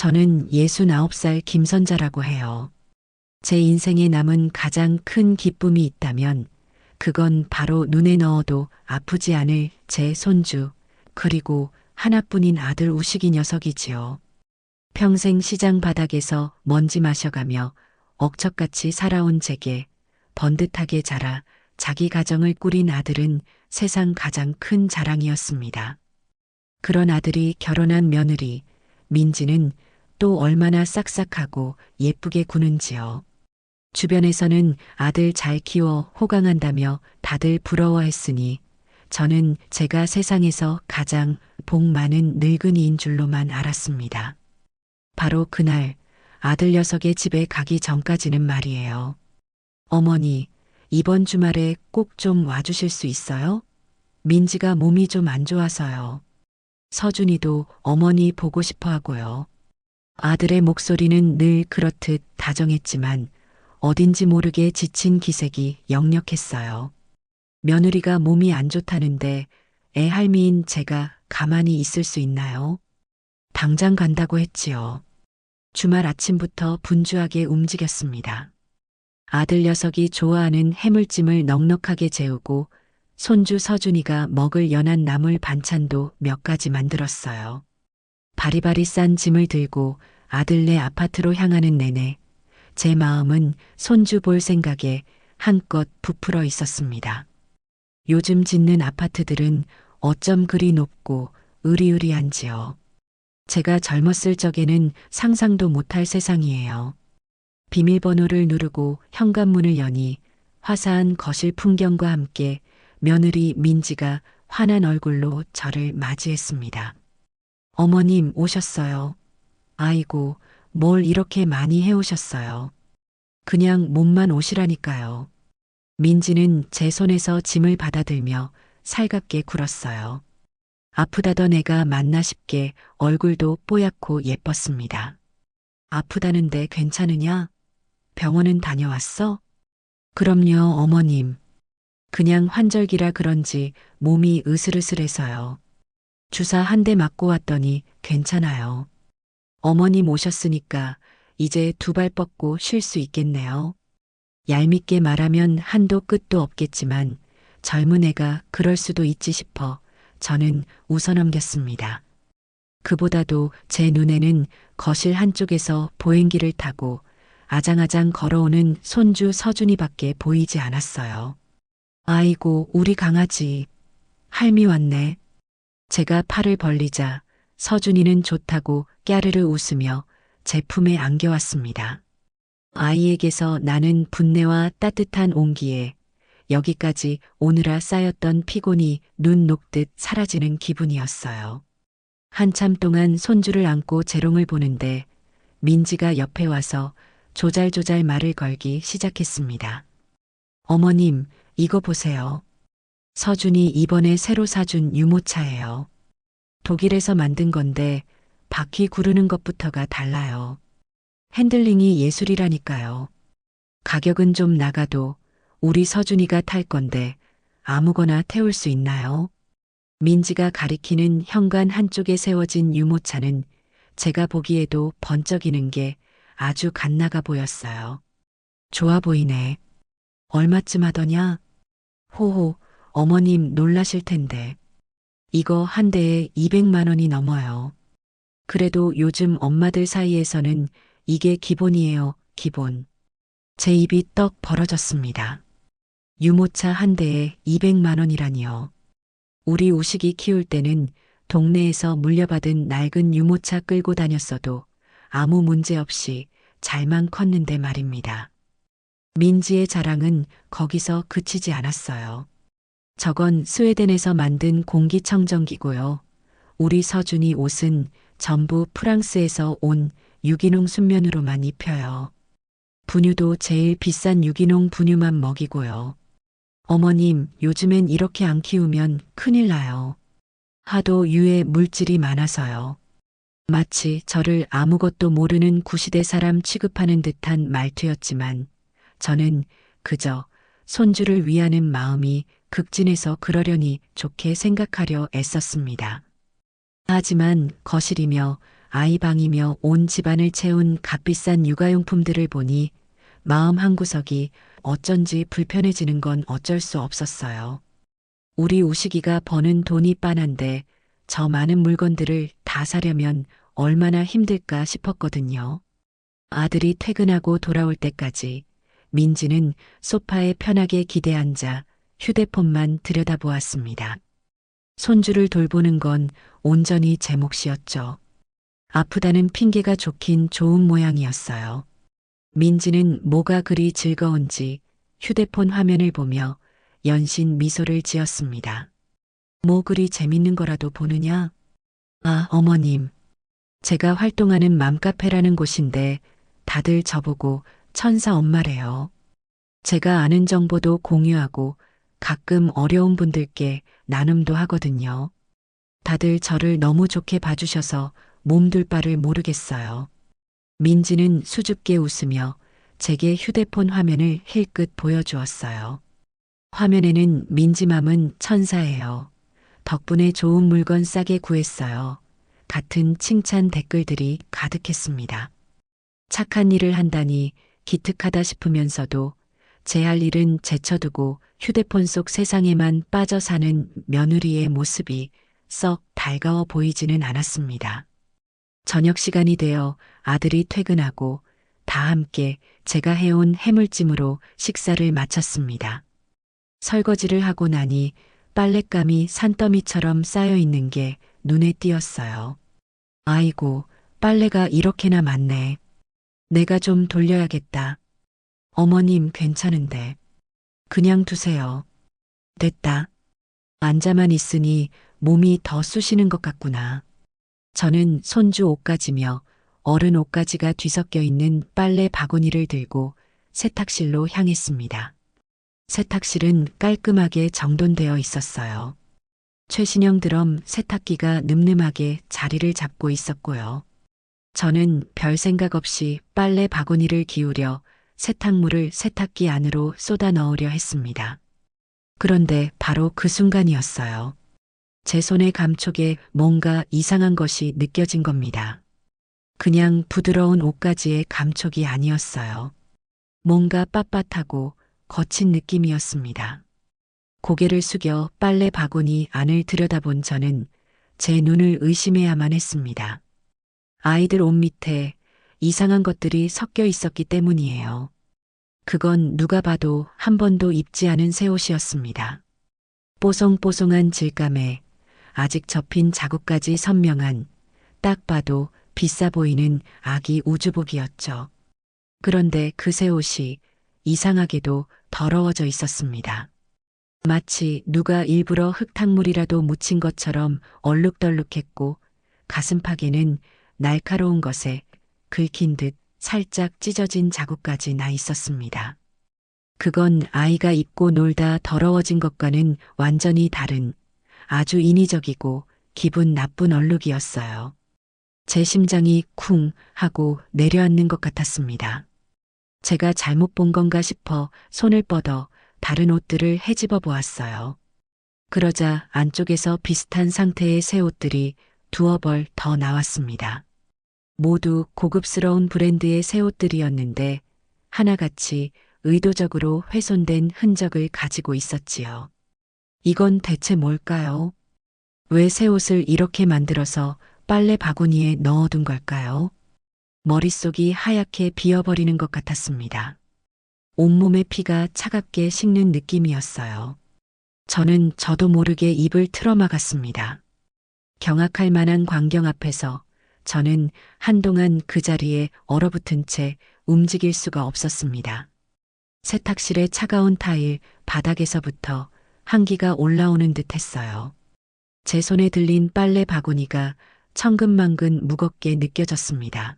저는 69살 김선자라고 해요. 제 인생에 남은 가장 큰 기쁨이 있다면 그건 바로 눈에 넣어도 아프지 않을 제 손주, 그리고 하나뿐인 아들 우식이 녀석이지요. 평생 시장 바닥에서 먼지 마셔가며 억척같이 살아온 제게 번듯하게 자라 자기 가정을 꾸린 아들은 세상 가장 큰 자랑이었습니다. 그런 아들이 결혼한 며느리, 민지는 또 얼마나 싹싹하고 예쁘게 구는지요. 주변에서는 아들 잘 키워 호강한다며 다들 부러워했으니 저는 제가 세상에서 가장 복 많은 늙은이인 줄로만 알았습니다. 바로 그날 아들 녀석의 집에 가기 전까지는 말이에요. 어머니, 이번 주말에 꼭 좀 와주실 수 있어요? 민지가 몸이 좀 안 좋아서요. 서준이도 어머니 보고 싶어 하고요. 아들의 목소리는 늘 그렇듯 다정했지만 어딘지 모르게 지친 기색이 역력했어요. 며느리가 몸이 안 좋다는데 애할미인 제가 가만히 있을 수 있나요? 당장 간다고 했지요. 주말 아침부터 분주하게 움직였습니다. 아들 녀석이 좋아하는 해물찜을 넉넉하게 재우고 손주 서준이가 먹을 연한 나물 반찬도 몇 가지 만들었어요. 바리바리 싼 짐을 들고 아들네 아파트로 향하는 내내 제 마음은 손주 볼 생각에 한껏 부풀어 있었습니다. 요즘 짓는 아파트들은 어쩜 그리 높고 으리으리한지요. 제가 젊었을 적에는 상상도 못할 세상이에요. 비밀번호를 누르고 현관문을 여니 화사한 거실 풍경과 함께 며느리 민지가 환한 얼굴로 저를 맞이했습니다. 어머님 오셨어요. 아이고, 뭘 이렇게 많이 해오셨어요. 그냥 몸만 오시라니까요. 민지는 제 손에서 짐을 받아들며 살갑게 굴었어요. 아프다던 애가 맞나 싶게 얼굴도 뽀얗고 예뻤습니다. 아프다는데 괜찮으냐? 병원은 다녀왔어? 그럼요, 어머님. 그냥 환절기라 그런지 몸이 으슬으슬해서요. 주사 한 대 맞고 왔더니 괜찮아요. 어머님 오셨으니까 이제 두 발 뻗고 쉴 수 있겠네요. 얄밉게 말하면 한도 끝도 없겠지만 젊은 애가 그럴 수도 있지 싶어 저는 웃어넘겼습니다. 그보다도 제 눈에는 거실 한쪽에서 보행기를 타고 아장아장 걸어오는 손주 서준이밖에 보이지 않았어요. 아이고, 우리 강아지. 할미 왔네. 제가 팔을 벌리자 서준이는 좋다고 깨르르 웃으며 제 품에 안겨왔습니다. 아이에게서 나는 분내와 따뜻한 온기에 여기까지 오느라 쌓였던 피곤이 눈 녹듯 사라지는 기분이었어요. 한참 동안 손주를 안고 재롱을 보는데 민지가 옆에 와서 조잘조잘 말을 걸기 시작했습니다. 어머님, 이거 보세요. 서준이 이번에 새로 사준 유모차예요. 독일에서 만든 건데 바퀴 구르는 것부터가 달라요. 핸들링이 예술이라니까요. 가격은 좀 나가도 우리 서준이가 탈 건데 아무거나 태울 수 있나요? 민지가 가리키는 현관 한쪽에 세워진 유모차는 제가 보기에도 번쩍이는 게 아주 갓나가 보였어요. 좋아 보이네. 얼마쯤 하더냐? 호호, 어머님 놀라실 텐데. 이거 한 대에 200만 원이 넘어요. 그래도 요즘 엄마들 사이에서는 이게 기본이에요, 기본. 제 입이 떡 벌어졌습니다. 유모차 한 대에 200만 원이라니요. 우리 우식이 키울 때는 동네에서 물려받은 낡은 유모차 끌고 다녔어도 아무 문제 없이 잘만 컸는데 말입니다. 민지의 자랑은 거기서 그치지 않았어요. 저건 스웨덴에서 만든 공기청정기고요. 우리 서준이 옷은 전부 프랑스에서 온 유기농 순면으로만 입혀요. 분유도 제일 비싼 유기농 분유만 먹이고요. 어머님, 요즘엔 이렇게 안 키우면 큰일 나요. 하도 유해 물질이 많아서요. 마치 저를 아무것도 모르는 구시대 사람 취급하는 듯한 말투였지만 저는 그저 손주를 위하는 마음이 극진해서 그러려니 좋게 생각하려 애썼습니다. 하지만 거실이며 아이 방이며 온 집안을 채운 값비싼 육아용품들을 보니 마음 한구석이 어쩐지 불편해지는 건 어쩔 수 없었어요. 우리 우식이가 버는 돈이 빤한데 저 많은 물건들을 다 사려면 얼마나 힘들까 싶었거든요. 아들이 퇴근하고 돌아올 때까지 민지는 소파에 편하게 기대 앉아 휴대폰만 들여다보았습니다. 손주를 돌보는 건 온전히 제 몫이었죠. 아프다는 핑계가 좋긴 좋은 모양이었어요. 민지는 뭐가 그리 즐거운지 휴대폰 화면을 보며 연신 미소를 지었습니다. 뭐 그리 재밌는 거라도 보느냐? 아, 어머님. 제가 활동하는 맘카페라는 곳인데 다들 저보고 천사 엄마래요. 제가 아는 정보도 공유하고 가끔 어려운 분들께 나눔도 하거든요. 다들 저를 너무 좋게 봐주셔서 몸둘 바를 모르겠어요. 민지는 수줍게 웃으며 제게 휴대폰 화면을 힐끗 보여주었어요. 화면에는 민지맘은 천사예요. 덕분에 좋은 물건 싸게 구했어요. 같은 칭찬 댓글들이 가득했습니다. 착한 일을 한다니 기특하다 싶으면서도 제 할 일은 제쳐두고 휴대폰 속 세상에만 빠져 사는 며느리의 모습이 썩 달가워 보이지는 않았습니다. 저녁 시간이 되어 아들이 퇴근하고 다 함께 제가 해온 해물찜으로 식사를 마쳤습니다. 설거지를 하고 나니 빨랫감이 산더미처럼 쌓여 있는 게 눈에 띄었어요. 아이고, 빨래가 이렇게나 많네. 내가 좀 돌려야겠다. 어머님 괜찮은데. 그냥 두세요. 됐다. 앉아만 있으니 몸이 더 쑤시는 것 같구나. 저는 손주 옷가지며 어른 옷가지가 뒤섞여 있는 빨래 바구니를 들고 세탁실로 향했습니다. 세탁실은 깔끔하게 정돈되어 있었어요. 최신형 드럼 세탁기가 늠름하게 자리를 잡고 있었고요. 저는 별 생각 없이 빨래 바구니를 기울여 세탁물을 세탁기 안으로 쏟아 넣으려 했습니다. 그런데 바로 그 순간이었어요. 제 손의 감촉에 뭔가 이상한 것이 느껴진 겁니다. 그냥 부드러운 옷가지의 감촉이 아니었어요. 뭔가 빳빳하고 거친 느낌이었습니다. 고개를 숙여 빨래 바구니 안을 들여다본 저는 제 눈을 의심해야만 했습니다. 아이들 옷 밑에 이상한 것들이 섞여 있었기 때문이에요. 그건 누가 봐도 한 번도 입지 않은 새 옷이었습니다. 뽀송뽀송한 질감에 아직 접힌 자국까지 선명한, 딱 봐도 비싸 보이는 아기 우주복이었죠. 그런데 그 새 옷이 이상하게도 더러워져 있었습니다. 마치 누가 일부러 흙탕물이라도 묻힌 것처럼 얼룩덜룩했고 가슴팍에는 날카로운 것에 긁힌 듯 살짝 찢어진 자국까지 나 있었습니다. 그건 아이가 입고 놀다 더러워진 것과는 완전히 다른 아주 인위적이고 기분 나쁜 얼룩이었어요. 제 심장이 쿵 하고 내려앉는 것 같았습니다. 제가 잘못 본 건가 싶어 손을 뻗어 다른 옷들을 헤집어 보았어요. 그러자 안쪽에서 비슷한 상태의 새 옷들이 두어 벌 더 나왔습니다. 모두 고급스러운 브랜드의 새 옷들이었는데 하나같이 의도적으로 훼손된 흔적을 가지고 있었지요. 이건 대체 뭘까요? 왜 새 옷을 이렇게 만들어서 빨래 바구니에 넣어둔 걸까요? 머릿속이 하얗게 비어버리는 것 같았습니다. 온몸의 피가 차갑게 식는 느낌이었어요. 저는 저도 모르게 입을 틀어막았습니다. 경악할 만한 광경 앞에서 저는 한동안 그 자리에 얼어붙은 채 움직일 수가 없었습니다. 세탁실의 차가운 타일 바닥에서부터 한기가 올라오는 듯 했어요. 제 손에 들린 빨래 바구니가 천근만근 무겁게 느껴졌습니다.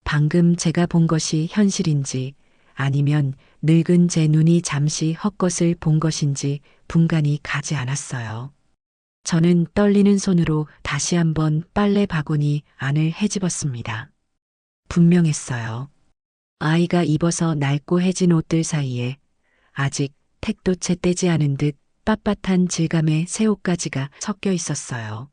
방금 제가 본 것이 현실인지 아니면 늙은 제 눈이 잠시 헛것을 본 것인지 분간이 가지 않았어요. 저는 떨리는 손으로 다시 한번 빨래 바구니 안을 헤집었습니다. 분명했어요. 아이가 입어서 낡고 해진 옷들 사이에 아직 택도 채 떼지 않은 듯 빳빳한 질감의 새 옷가지가 섞여 있었어요.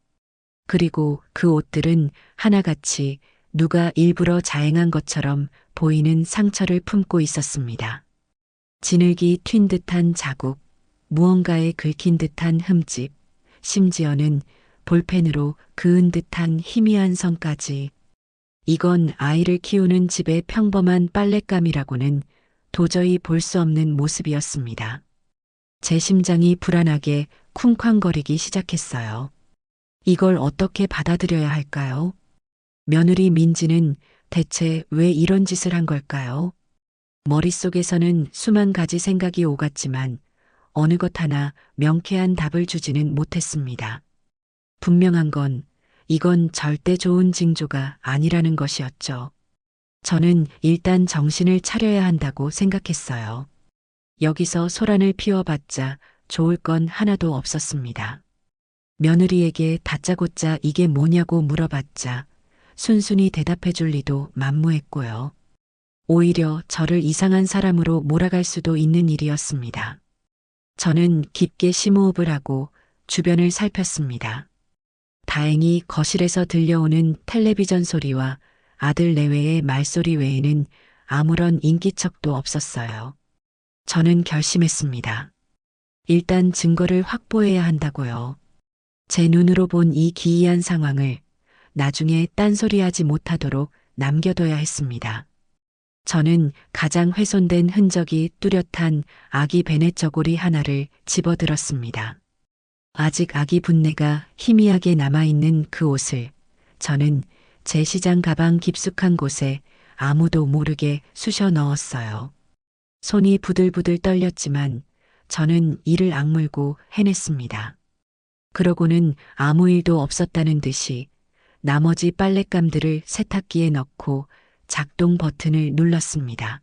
그리고 그 옷들은 하나같이 누가 일부러 자행한 것처럼 보이는 상처를 품고 있었습니다. 진흙이 튄 듯한 자국, 무언가에 긁힌 듯한 흠집, 심지어는 볼펜으로 그은 듯한 희미한 선까지. 이건 아이를 키우는 집의 평범한 빨랫감이라고는 도저히 볼 수 없는 모습이었습니다. 제 심장이 불안하게 쿵쾅거리기 시작했어요. 이걸 어떻게 받아들여야 할까요? 며느리 민지는 대체 왜 이런 짓을 한 걸까요? 머릿속에서는 수만 가지 생각이 오갔지만 어느 것 하나 명쾌한 답을 주지는 못했습니다. 분명한 건 이건 절대 좋은 징조가 아니라는 것이었죠. 저는 일단 정신을 차려야 한다고 생각했어요. 여기서 소란을 피워봤자 좋을 건 하나도 없었습니다. 며느리에게 다짜고짜 이게 뭐냐고 물어봤자 순순히 대답해 줄 리도 만무했고요. 오히려 저를 이상한 사람으로 몰아갈 수도 있는 일이었습니다. 저는 깊게 심호흡을 하고 주변을 살폈습니다. 다행히 거실에서 들려오는 텔레비전 소리와 아들 내외의 말소리 외에는 아무런 인기척도 없었어요. 저는 결심했습니다. 일단 증거를 확보해야 한다고요. 제 눈으로 본 이 기이한 상황을 나중에 딴소리하지 못하도록 남겨둬야 했습니다. 저는 가장 훼손된 흔적이 뚜렷한 아기 베넷 저고리 하나를 집어들었습니다. 아직 아기 분내가 희미하게 남아있는 그 옷을 저는 제 시장 가방 깊숙한 곳에 아무도 모르게 쑤셔 넣었어요. 손이 부들부들 떨렸지만 저는 이를 악물고 해냈습니다. 그러고는 아무 일도 없었다는 듯이 나머지 빨랫감들을 세탁기에 넣고 작동 버튼을 눌렀습니다.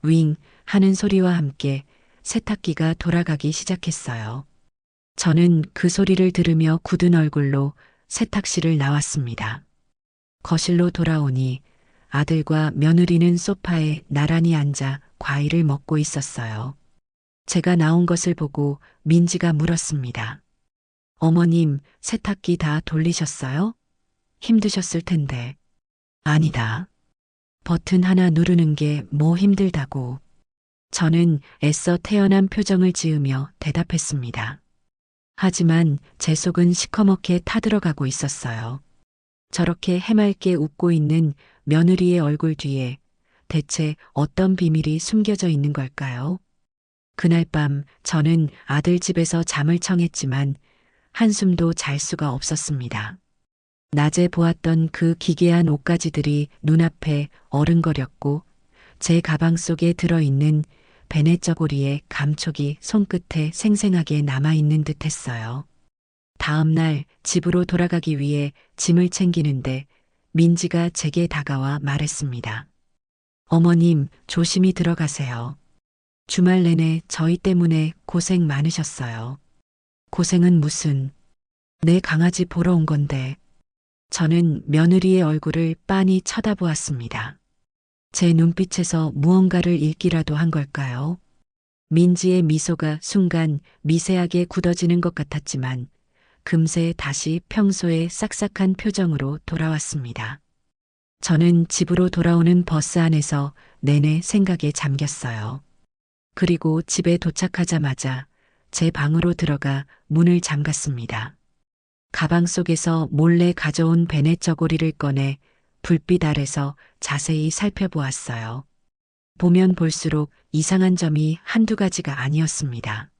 윙 하는 소리와 함께 세탁기가 돌아가기 시작했어요. 저는 그 소리를 들으며 굳은 얼굴로 세탁실을 나왔습니다. 거실로 돌아오니 아들과 며느리는 소파에 나란히 앉아 과일을 먹고 있었어요. 제가 나온 것을 보고 민지가 물었습니다. 어머님, 세탁기 다 돌리셨어요? 힘드셨을 텐데. 아니다. 버튼 하나 누르는 게 뭐 힘들다고. 저는 애써 태연한 표정을 지으며 대답했습니다. 하지만 제 속은 시커멓게 타들어가고 있었어요. 저렇게 해맑게 웃고 있는 며느리의 얼굴 뒤에 대체 어떤 비밀이 숨겨져 있는 걸까요? 그날 밤 저는 아들 집에서 잠을 청했지만 한숨도 잘 수가 없었습니다. 낮에 보았던 그 기괴한 옷가지들이 눈앞에 어른거렸고 제 가방 속에 들어있는 베넷 저고리의 감촉이 손끝에 생생하게 남아있는 듯 했어요. 다음 날 집으로 돌아가기 위해 짐을 챙기는데 민지가 제게 다가와 말했습니다. 어머님, 조심히 들어가세요. 주말 내내 저희 때문에 고생 많으셨어요. 고생은 무슨, 내 강아지 보러 온 건데. 저는 며느리의 얼굴을 빤히 쳐다보았습니다. 제 눈빛에서 무언가를 읽기라도 한 걸까요? 민지의 미소가 순간 미세하게 굳어지는 것 같았지만 금세 다시 평소의 싹싹한 표정으로 돌아왔습니다. 저는 집으로 돌아오는 버스 안에서 내내 생각에 잠겼어요. 그리고 집에 도착하자마자 제 방으로 들어가 문을 잠갔습니다. 가방 속에서 몰래 가져온 베넷 저고리를 꺼내 불빛 아래서 자세히 살펴보았어요. 보면 볼수록 이상한 점이 한두 가지가 아니었습니다.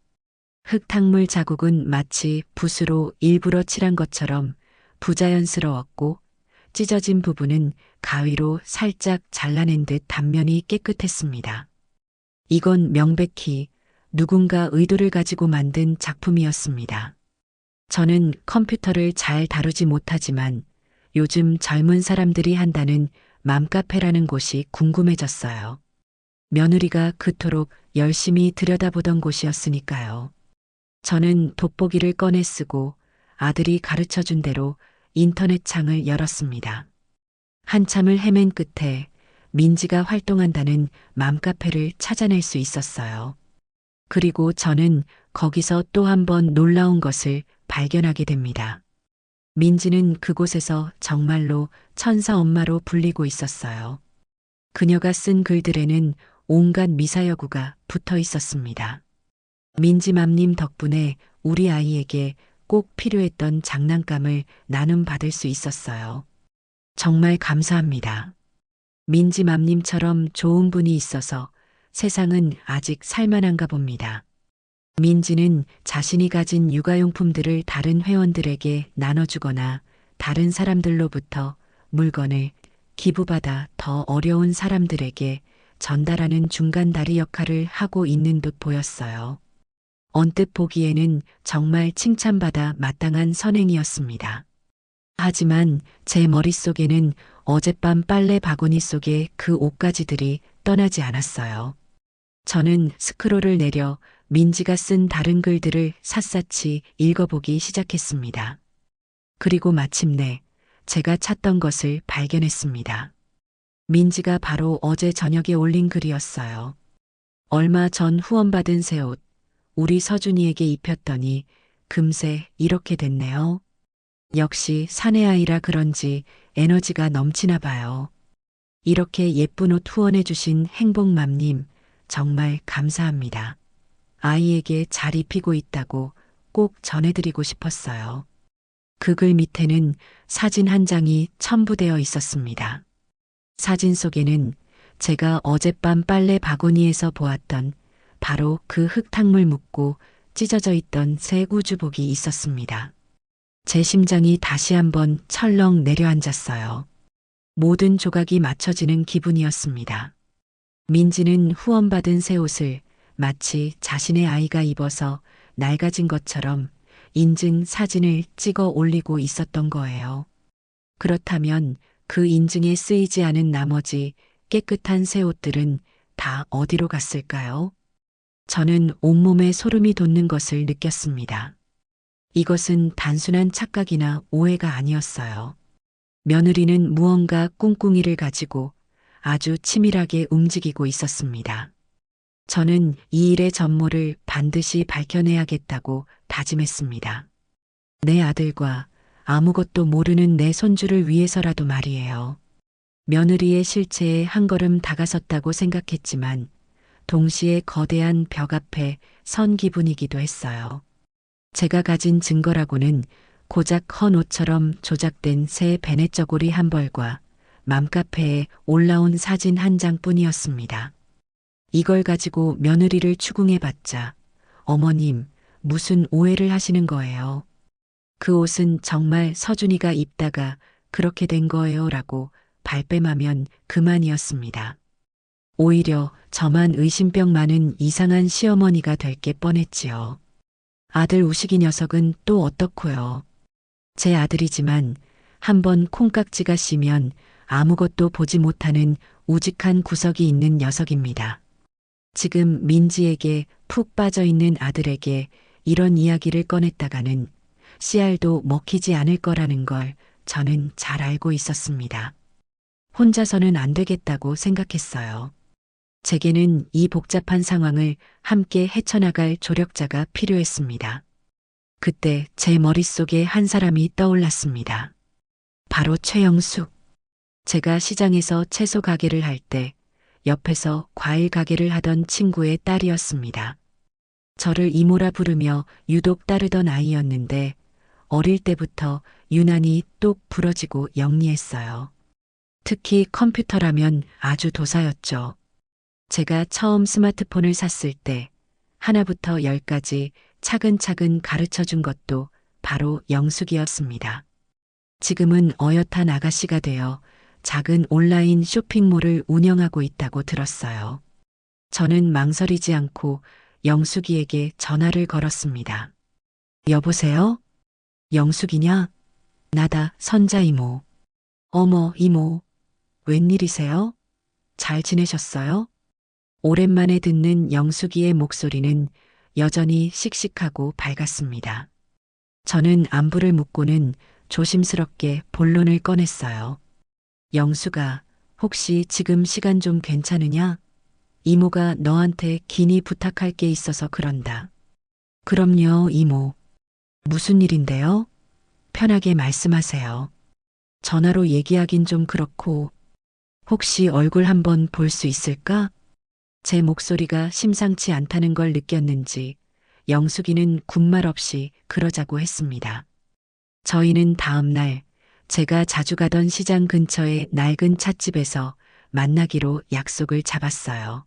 흙탕물 자국은 마치 붓으로 일부러 칠한 것처럼 부자연스러웠고 찢어진 부분은 가위로 살짝 잘라낸 듯 단면이 깨끗했습니다. 이건 명백히 누군가 의도를 가지고 만든 작품이었습니다. 저는 컴퓨터를 잘 다루지 못하지만 요즘 젊은 사람들이 한다는 맘카페라는 곳이 궁금해졌어요. 며느리가 그토록 열심히 들여다보던 곳이었으니까요. 저는 돋보기를 꺼내 쓰고 아들이 가르쳐준 대로 인터넷 창을 열었습니다. 한참을 헤맨 끝에 민지가 활동한다는 맘카페를 찾아낼 수 있었어요. 그리고 저는 거기서 또 한 번 놀라운 것을 발견하게 됩니다. 민지는 그곳에서 정말로 천사 엄마로 불리고 있었어요. 그녀가 쓴 글들에는 온갖 미사여구가 붙어 있었습니다. 민지맘님 덕분에 우리 아이에게 꼭 필요했던 장난감을 나눔받을 수 있었어요. 정말 감사합니다. 민지맘님처럼 좋은 분이 있어서 세상은 아직 살만한가 봅니다. 민지는 자신이 가진 육아용품들을 다른 회원들에게 나눠주거나 다른 사람들로부터 물건을 기부받아 더 어려운 사람들에게 전달하는 중간다리 역할을 하고 있는 듯 보였어요. 언뜻 보기에는 정말 칭찬받아 마땅한 선행이었습니다. 하지만 제 머릿속에는 어젯밤 빨래 바구니 속에 그 옷가지들이 떠나지 않았어요. 저는 스크롤을 내려 민지가 쓴 다른 글들을 샅샅이 읽어보기 시작했습니다. 그리고 마침내 제가 찾던 것을 발견했습니다. 민지가 바로 어제 저녁에 올린 글이었어요. 얼마 전 후원받은 새 옷, 우리 서준이에게 입혔더니 금세 이렇게 됐네요. 역시 사내아이라 그런지 에너지가 넘치나 봐요. 이렇게 예쁜 옷 후원해주신 행복맘님, 정말 감사합니다. 아이에게 잘 입히고 있다고 꼭 전해드리고 싶었어요. 그 글 밑에는 사진 한 장이 첨부되어 있었습니다. 사진 속에는 제가 어젯밤 빨래 바구니에서 보았던 바로 그 흙탕물 묻고 찢어져 있던 새 우주복이 있었습니다. 제 심장이 다시 한번 철렁 내려앉았어요. 모든 조각이 맞춰지는 기분이었습니다. 민지는 후원받은 새 옷을 마치 자신의 아이가 입어서 낡아진 것처럼 인증 사진을 찍어 올리고 있었던 거예요. 그렇다면 그 인증에 쓰이지 않은 나머지 깨끗한 새 옷들은 다 어디로 갔을까요? 저는 온몸에 소름이 돋는 것을 느꼈습니다. 이것은 단순한 착각이나 오해가 아니었어요. 며느리는 무언가 꿍꿍이를 가지고 아주 치밀하게 움직이고 있었습니다. 저는 이 일의 전모를 반드시 밝혀내야겠다고 다짐했습니다. 내 아들과 아무것도 모르는 내 손주를 위해서라도 말이에요. 며느리의 실체에 한 걸음 다가섰다고 생각했지만 동시에 거대한 벽 앞에 선 기분이기도 했어요. 제가 가진 증거라고는 고작 헌 옷처럼 조작된 새 베넷 저고리 한 벌과 맘카페에 올라온 사진 한 장뿐이었습니다. 이걸 가지고 며느리를 추궁해봤자 어머님 무슨 오해를 하시는 거예요. 그 옷은 정말 서준이가 입다가 그렇게 된 거예요 라고 발뺌하면 그만이었습니다. 오히려 저만 의심병 많은 이상한 시어머니가 될 게 뻔했지요. 아들 우식이 녀석은 또 어떻고요. 제 아들이지만 한번 콩깍지가 씌면 아무것도 보지 못하는 우직한 구석이 있는 녀석입니다. 지금 민지에게 푹 빠져 있는 아들에게 이런 이야기를 꺼냈다가는 씨알도 먹히지 않을 거라는 걸 저는 잘 알고 있었습니다. 혼자서는 안 되겠다고 생각했어요. 제게는 이 복잡한 상황을 함께 헤쳐나갈 조력자가 필요했습니다. 그때 제 머릿속에 한 사람이 떠올랐습니다. 바로 최영숙. 제가 시장에서 채소 가게를 할 때 옆에서 과일 가게를 하던 친구의 딸이었습니다. 저를 이모라 부르며 유독 따르던 아이였는데 어릴 때부터 유난히 똑 부러지고 영리했어요. 특히 컴퓨터라면 아주 도사였죠. 제가 처음 스마트폰을 샀을 때 하나부터 10까지 차근차근 가르쳐 준 것도 바로 영숙이었습니다. 지금은 어엿한 아가씨가 되어 작은 온라인 쇼핑몰을 운영하고 있다고 들었어요. 저는 망설이지 않고 영숙이에게 전화를 걸었습니다. 여보세요? 영숙이냐? 나다, 선자 이모. 어머, 이모. 웬일이세요? 잘 지내셨어요? 오랜만에 듣는 영숙이의 목소리는 여전히 씩씩하고 밝았습니다. 저는 안부를 묻고는 조심스럽게 본론을 꺼냈어요. 영숙아, 혹시 지금 시간 좀 괜찮으냐? 이모가 너한테 긴히 부탁할 게 있어서 그런다. 그럼요, 이모. 무슨 일인데요? 편하게 말씀하세요. 전화로 얘기하긴 좀 그렇고, 혹시 얼굴 한번 볼 수 있을까? 제 목소리가 심상치 않다는 걸 느꼈는지 영숙이는 군말 없이 그러자고 했습니다. 저희는 다음 날 제가 자주 가던 시장 근처의 낡은 찻집에서 만나기로 약속을 잡았어요.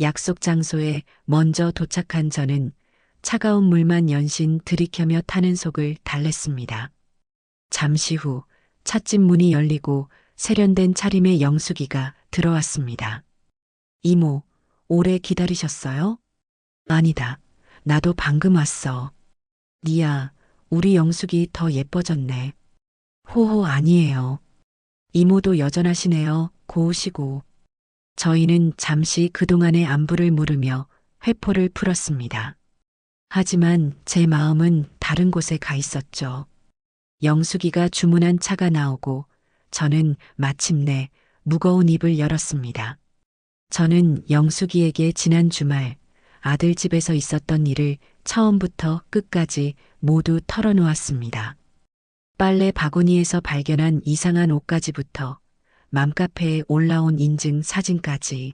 약속 장소에 먼저 도착한 저는 차가운 물만 연신 들이켜며 타는 속을 달랬습니다. 잠시 후 찻집 문이 열리고 세련된 차림의 영숙이가 들어왔습니다. 이모, 오래 기다리셨어요? 아니다. 나도 방금 왔어. 니야, 우리 영숙이 더 예뻐졌네. 호호 아니에요. 이모도 여전하시네요. 고우시고. 저희는 잠시 그동안의 안부를 물으며 회포를 풀었습니다. 하지만 제 마음은 다른 곳에 가 있었죠. 영숙이가 주문한 차가 나오고 저는 마침내 무거운 입을 열었습니다. 저는 영숙이에게 지난 주말 아들 집에서 있었던 일을 처음부터 끝까지 모두 털어놓았습니다. 빨래 바구니에서 발견한 이상한 옷가지부터 맘카페에 올라온 인증 사진까지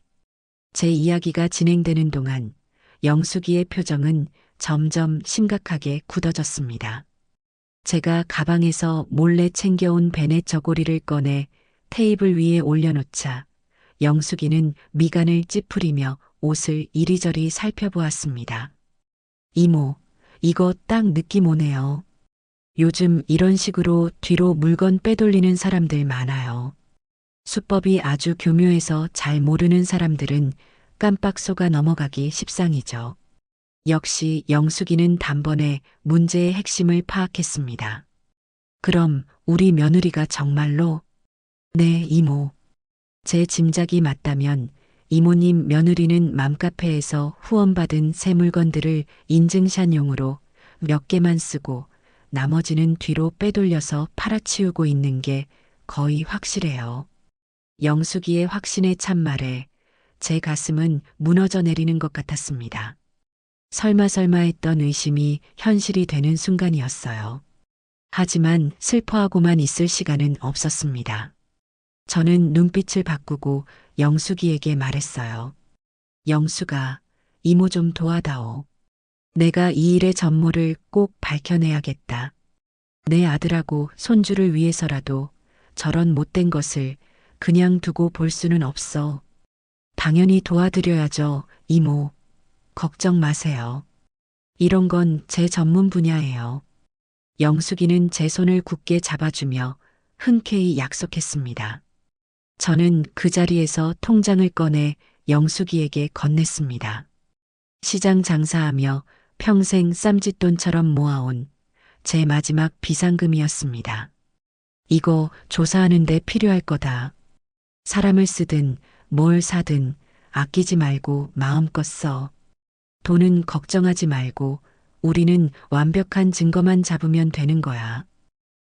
제 이야기가 진행되는 동안 영숙이의 표정은 점점 심각하게 굳어졌습니다. 제가 가방에서 몰래 챙겨온 베넷 저고리를 꺼내 테이블 위에 올려놓자 영숙이는 미간을 찌푸리며 옷을 이리저리 살펴보았습니다. 이모, 이거 딱 느낌 오네요. 요즘 이런 식으로 뒤로 물건 빼돌리는 사람들 많아요. 수법이 아주 교묘해서 잘 모르는 사람들은 깜빡 속아 넘어가기 십상이죠. 역시 영숙이는 단번에 문제의 핵심을 파악했습니다. 그럼 우리 며느리가 정말로? 네, 이모. 제 짐작이 맞다면 이모님 며느리는 맘카페에서 후원받은 새 물건들을 인증샷용으로 몇 개만 쓰고 나머지는 뒤로 빼돌려서 팔아치우고 있는 게 거의 확실해요. 영숙이의 확신에 찬 말에 제 가슴은 무너져 내리는 것 같았습니다. 설마 했던 의심이 현실이 되는 순간이었어요. 하지만 슬퍼하고만 있을 시간은 없었습니다. 저는 눈빛을 바꾸고 영숙이에게 말했어요. 영숙아, 이모 좀 도와다오. 내가 이 일의 전모를 꼭 밝혀내야겠다. 내 아들하고 손주를 위해서라도 저런 못된 것을 그냥 두고 볼 수는 없어. 당연히 도와드려야죠, 이모. 걱정 마세요. 이런 건 제 전문 분야예요. 영숙이는 제 손을 굳게 잡아주며 흔쾌히 약속했습니다. 저는 그 자리에서 통장을 꺼내 영숙이에게 건넸습니다. 시장 장사하며 평생 쌈짓돈처럼 모아온 제 마지막 비상금이었습니다. 이거 조사하는 데 필요할 거다. 사람을 쓰든 뭘 사든 아끼지 말고 마음껏 써. 돈은 걱정하지 말고 우리는 완벽한 증거만 잡으면 되는 거야.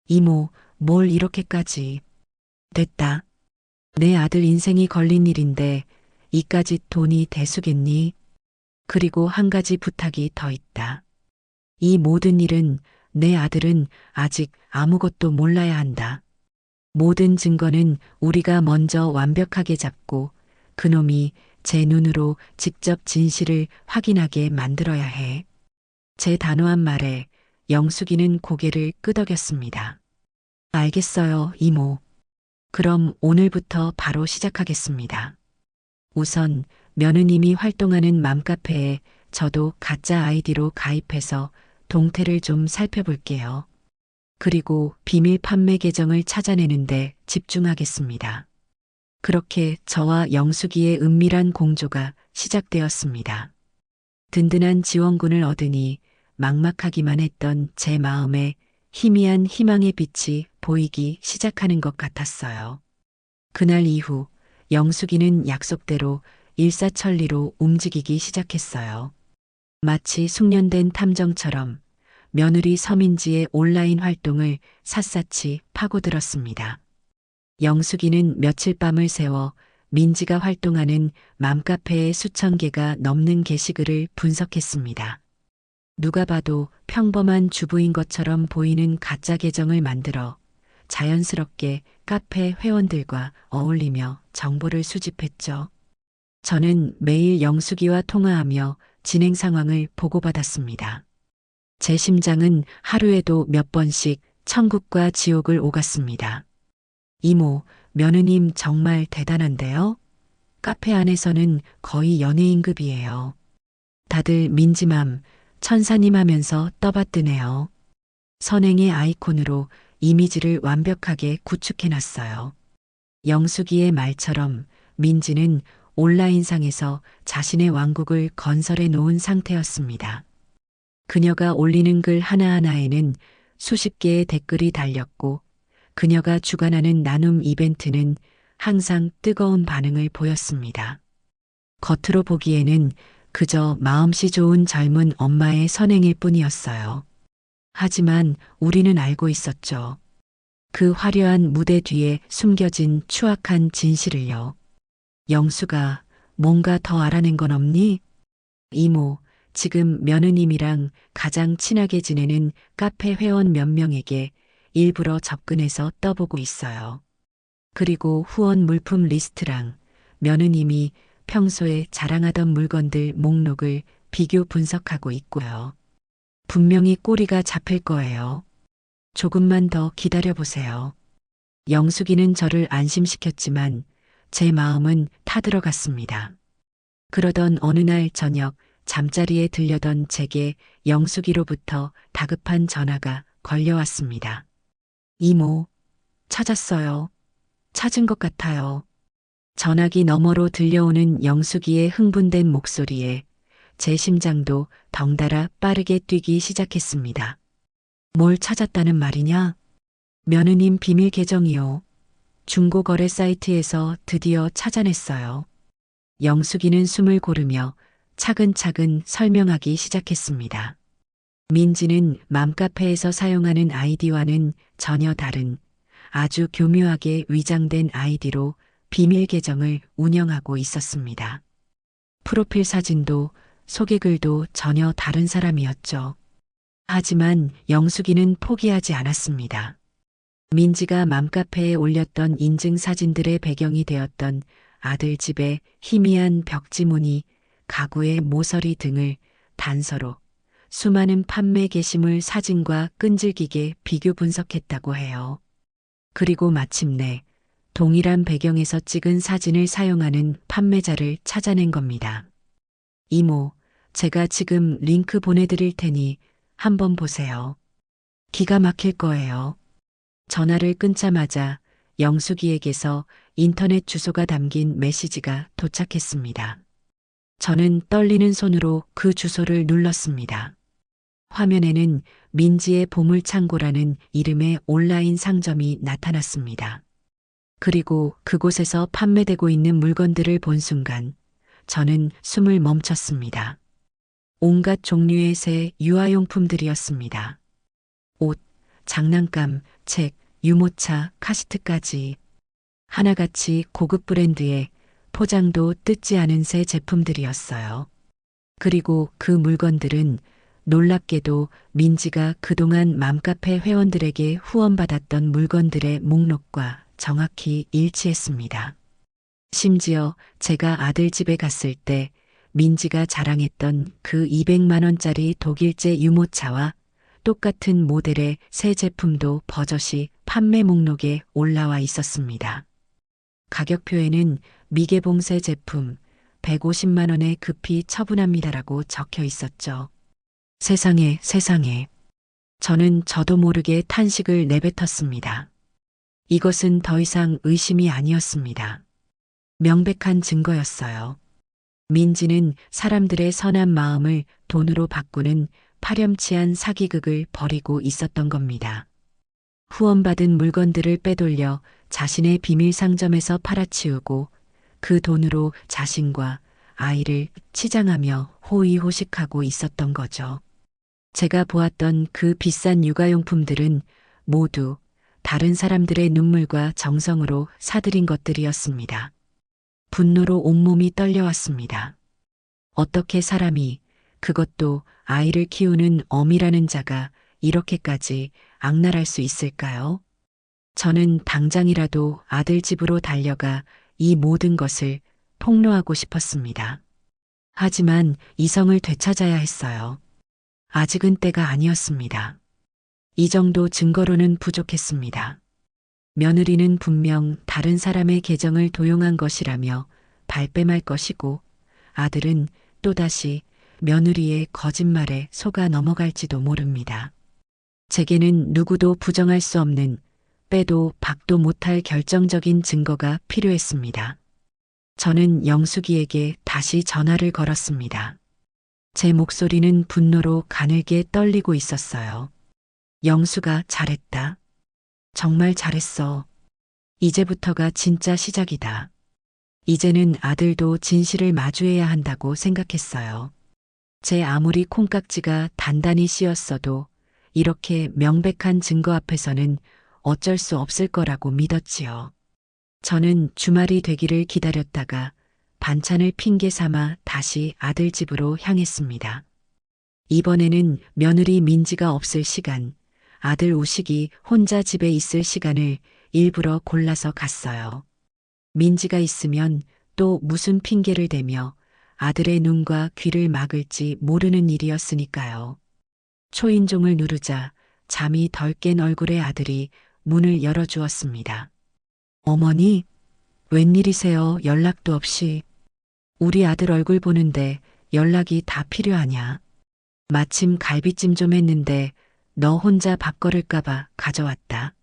이모, 뭘 이렇게까지. 됐다. 내 아들 인생이 걸린 일인데 이까짓 돈이 대수겠니? 그리고 한 가지 부탁이 더 있다. 이 모든 일은 내 아들은 아직 아무것도 몰라야 한다. 모든 증거는 우리가 먼저 완벽하게 잡고 그놈이 제 눈으로 직접 진실을 확인하게 만들어야 해. 제 단호한 말에 영숙이는 고개를 끄덕였습니다. 알겠어요, 이모. 그럼 오늘부터 바로 시작하겠습니다. 우선 며느님이 활동하는 맘카페에 저도 가짜 아이디로 가입해서 동태를 좀 살펴볼게요. 그리고 비밀 판매 계정을 찾아내는데 집중하겠습니다. 그렇게 저와 영숙이의 은밀한 공조가 시작되었습니다. 든든한 지원군을 얻으니 막막하기만 했던 제 마음에 희미한 희망의 빛이 보이기 시작하는 것 같았어요. 그날 이후 영숙이는 약속대로 일사천리로 움직이기 시작했어요. 마치 숙련된 탐정처럼 며느리 서민지의 온라인 활동을 샅샅이 파고들었습니다. 영숙이는 며칠 밤을 새워 민지가 활동하는 맘카페의 수천 개가 넘는 게시글을 분석했습니다. 누가 봐도 평범한 주부인 것처럼 보이는 가짜 계정을 만들어 자연스럽게 카페 회원들과 어울리며 정보를 수집했죠. 저는 매일 영숙이와 통화하며 진행 상황을 보고받았습니다. 제 심장은 하루에도 몇 번씩 천국과 지옥을 오갔습니다. 이모, 며느님 정말 대단한데요? 카페 안에서는 거의 연예인급이에요. 다들 민지맘, 천사님 하면서 떠받드네요. 선행의 아이콘으로 이미지를 완벽하게 구축해놨어요. 영숙이의 말처럼 민지는 온라인상에서 자신의 왕국을 건설해 놓은 상태였습니다. 그녀가 올리는 글 하나하나에는 수십 개의 댓글이 달렸고 그녀가 주관하는 나눔 이벤트는 항상 뜨거운 반응을 보였습니다. 겉으로 보기에는 그저 마음씨 좋은 젊은 엄마의 선행일 뿐이었어요. 하지만 우리는 알고 있었죠. 그 화려한 무대 뒤에 숨겨진 추악한 진실을요. 영수가 뭔가 더 알아낸 건 없니? 이모, 지금 며느님이랑 가장 친하게 지내는 카페 회원 몇 명에게 일부러 접근해서 떠보고 있어요. 그리고 후원 물품 리스트랑 며느님이 평소에 자랑하던 물건들 목록을 비교 분석하고 있고요. 분명히 꼬리가 잡힐 거예요. 조금만 더 기다려보세요. 영숙이는 저를 안심시켰지만 제 마음은 타들어갔습니다. 그러던 어느 날 저녁 잠자리에 들려던 제게 영숙이로부터 다급한 전화가 걸려왔습니다. 이모, 찾았어요. 찾은 것 같아요. 전화기 너머로 들려오는 영숙이의 흥분된 목소리에 제 심장도 덩달아 빠르게 뛰기 시작했습니다. 뭘 찾았다는 말이냐? 며느님 비밀 계정이요. 중고거래 사이트에서 드디어 찾아냈어요. 영숙이는 숨을 고르며 차근차근 설명하기 시작했습니다. 민지는 맘카페에서 사용하는 아이디와는 전혀 다른 아주 교묘하게 위장된 아이디로 비밀 계정을 운영하고 있었습니다. 프로필 사진도 소개글도 전혀 다른 사람이었죠. 하지만 영숙이는 포기하지 않았습니다. 민지가 맘카페에 올렸던 인증 사진들의 배경이 되었던 아들 집의 희미한 벽지무늬, 가구의 모서리 등을 단서로 수많은 판매 게시물 사진과 끈질기게 비교 분석했다고 해요. 그리고 마침내 동일한 배경에서 찍은 사진을 사용하는 판매자를 찾아낸 겁니다. 이모, 제가 지금 링크 보내드릴 테니 한번 보세요. 기가 막힐 거예요. 전화를 끊자마자 영숙이에게서 인터넷 주소가 담긴 메시지가 도착했습니다. 저는 떨리는 손으로 그 주소를 눌렀습니다. 화면에는 민지의 보물창고라는 이름의 온라인 상점이 나타났습니다. 그리고 그곳에서 판매되고 있는 물건들을 본 순간 저는 숨을 멈췄습니다. 온갖 종류의 새 유아용품들이었습니다. 옷, 장난감, 책, 유모차, 카시트까지 하나같이 고급 브랜드의 포장도 뜯지 않은 새 제품들이었어요. 그리고 그 물건들은 놀랍게도 민지가 그동안 맘카페 회원들에게 후원받았던 물건들의 목록과 정확히 일치했습니다. 심지어 제가 아들 집에 갔을 때 민지가 자랑했던 그 200만 원짜리 독일제 유모차와 똑같은 모델의 새 제품도 버젓이 판매 목록에 올라와 있었습니다. 가격표에는 미개봉 새 제품 150만 원에 급히 처분합니다라고 적혀 있었죠. 세상에, 세상에. 저는 저도 모르게 탄식을 내뱉었습니다. 이것은 더 이상 의심이 아니었습니다. 명백한 증거였어요. 민지는 사람들의 선한 마음을 돈으로 바꾸는 파렴치한 사기극을 벌이고 있었던 겁니다. 후원받은 물건들을 빼돌려 자신의 비밀 상점에서 팔아치우고 그 돈으로 자신과 아이를 치장하며 호의호식하고 있었던 거죠. 제가 보았던 그 비싼 육아용품들은 모두 다른 사람들의 눈물과 정성으로 사들인 것들이었습니다. 분노로 온몸이 떨려왔습니다. 어떻게 사람이, 그것도 아이를 키우는 어미라는 자가 이렇게까지 악랄할 수 있을까요? 저는 당장이라도 아들 집으로 달려가 이 모든 것을 폭로하고 싶었습니다. 하지만 이성을 되찾아야 했어요. 아직은 때가 아니었습니다. 이 정도 증거로는 부족했습니다. 며느리는 분명 다른 사람의 계정을 도용한 것이라며 발뺌할 것이고, 아들은 또다시 며느리의 거짓말에 속아 넘어갈지도 모릅니다. 제게는 누구도 부정할 수 없는, 빼도 박도 못할 결정적인 증거가 필요했습니다. 저는 영숙이에게 다시 전화를 걸었습니다. 제 목소리는 분노로 가늘게 떨리고 있었어요. 영수가 잘했다. 정말 잘했어. 이제부터가 진짜 시작이다. 이제는 아들도 진실을 마주해야 한다고 생각했어요. 제 아무리 콩깍지가 단단히 씌었어도 이렇게 명백한 증거 앞에서는 어쩔 수 없을 거라고 믿었지요. 저는 주말이 되기를 기다렸다가 반찬을 핑계 삼아 다시 아들 집으로 향했습니다. 이번에는 며느리 민지가 없을 시간, 아들 우식이 혼자 집에 있을 시간을 일부러 골라서 갔어요. 민지가 있으면 또 무슨 핑계를 대며 아들의 눈과 귀를 막을지 모르는 일이었으니까요. 초인종을 누르자 잠이 덜 깬 얼굴의 아들이 문을 열어주었습니다. 어머니, 웬일이세요? 연락도 없이. 우리 아들 얼굴 보는데 연락이 다 필요하냐? 마침 갈비찜 좀 했는데 너 혼자 밥 거를까봐 가져왔다.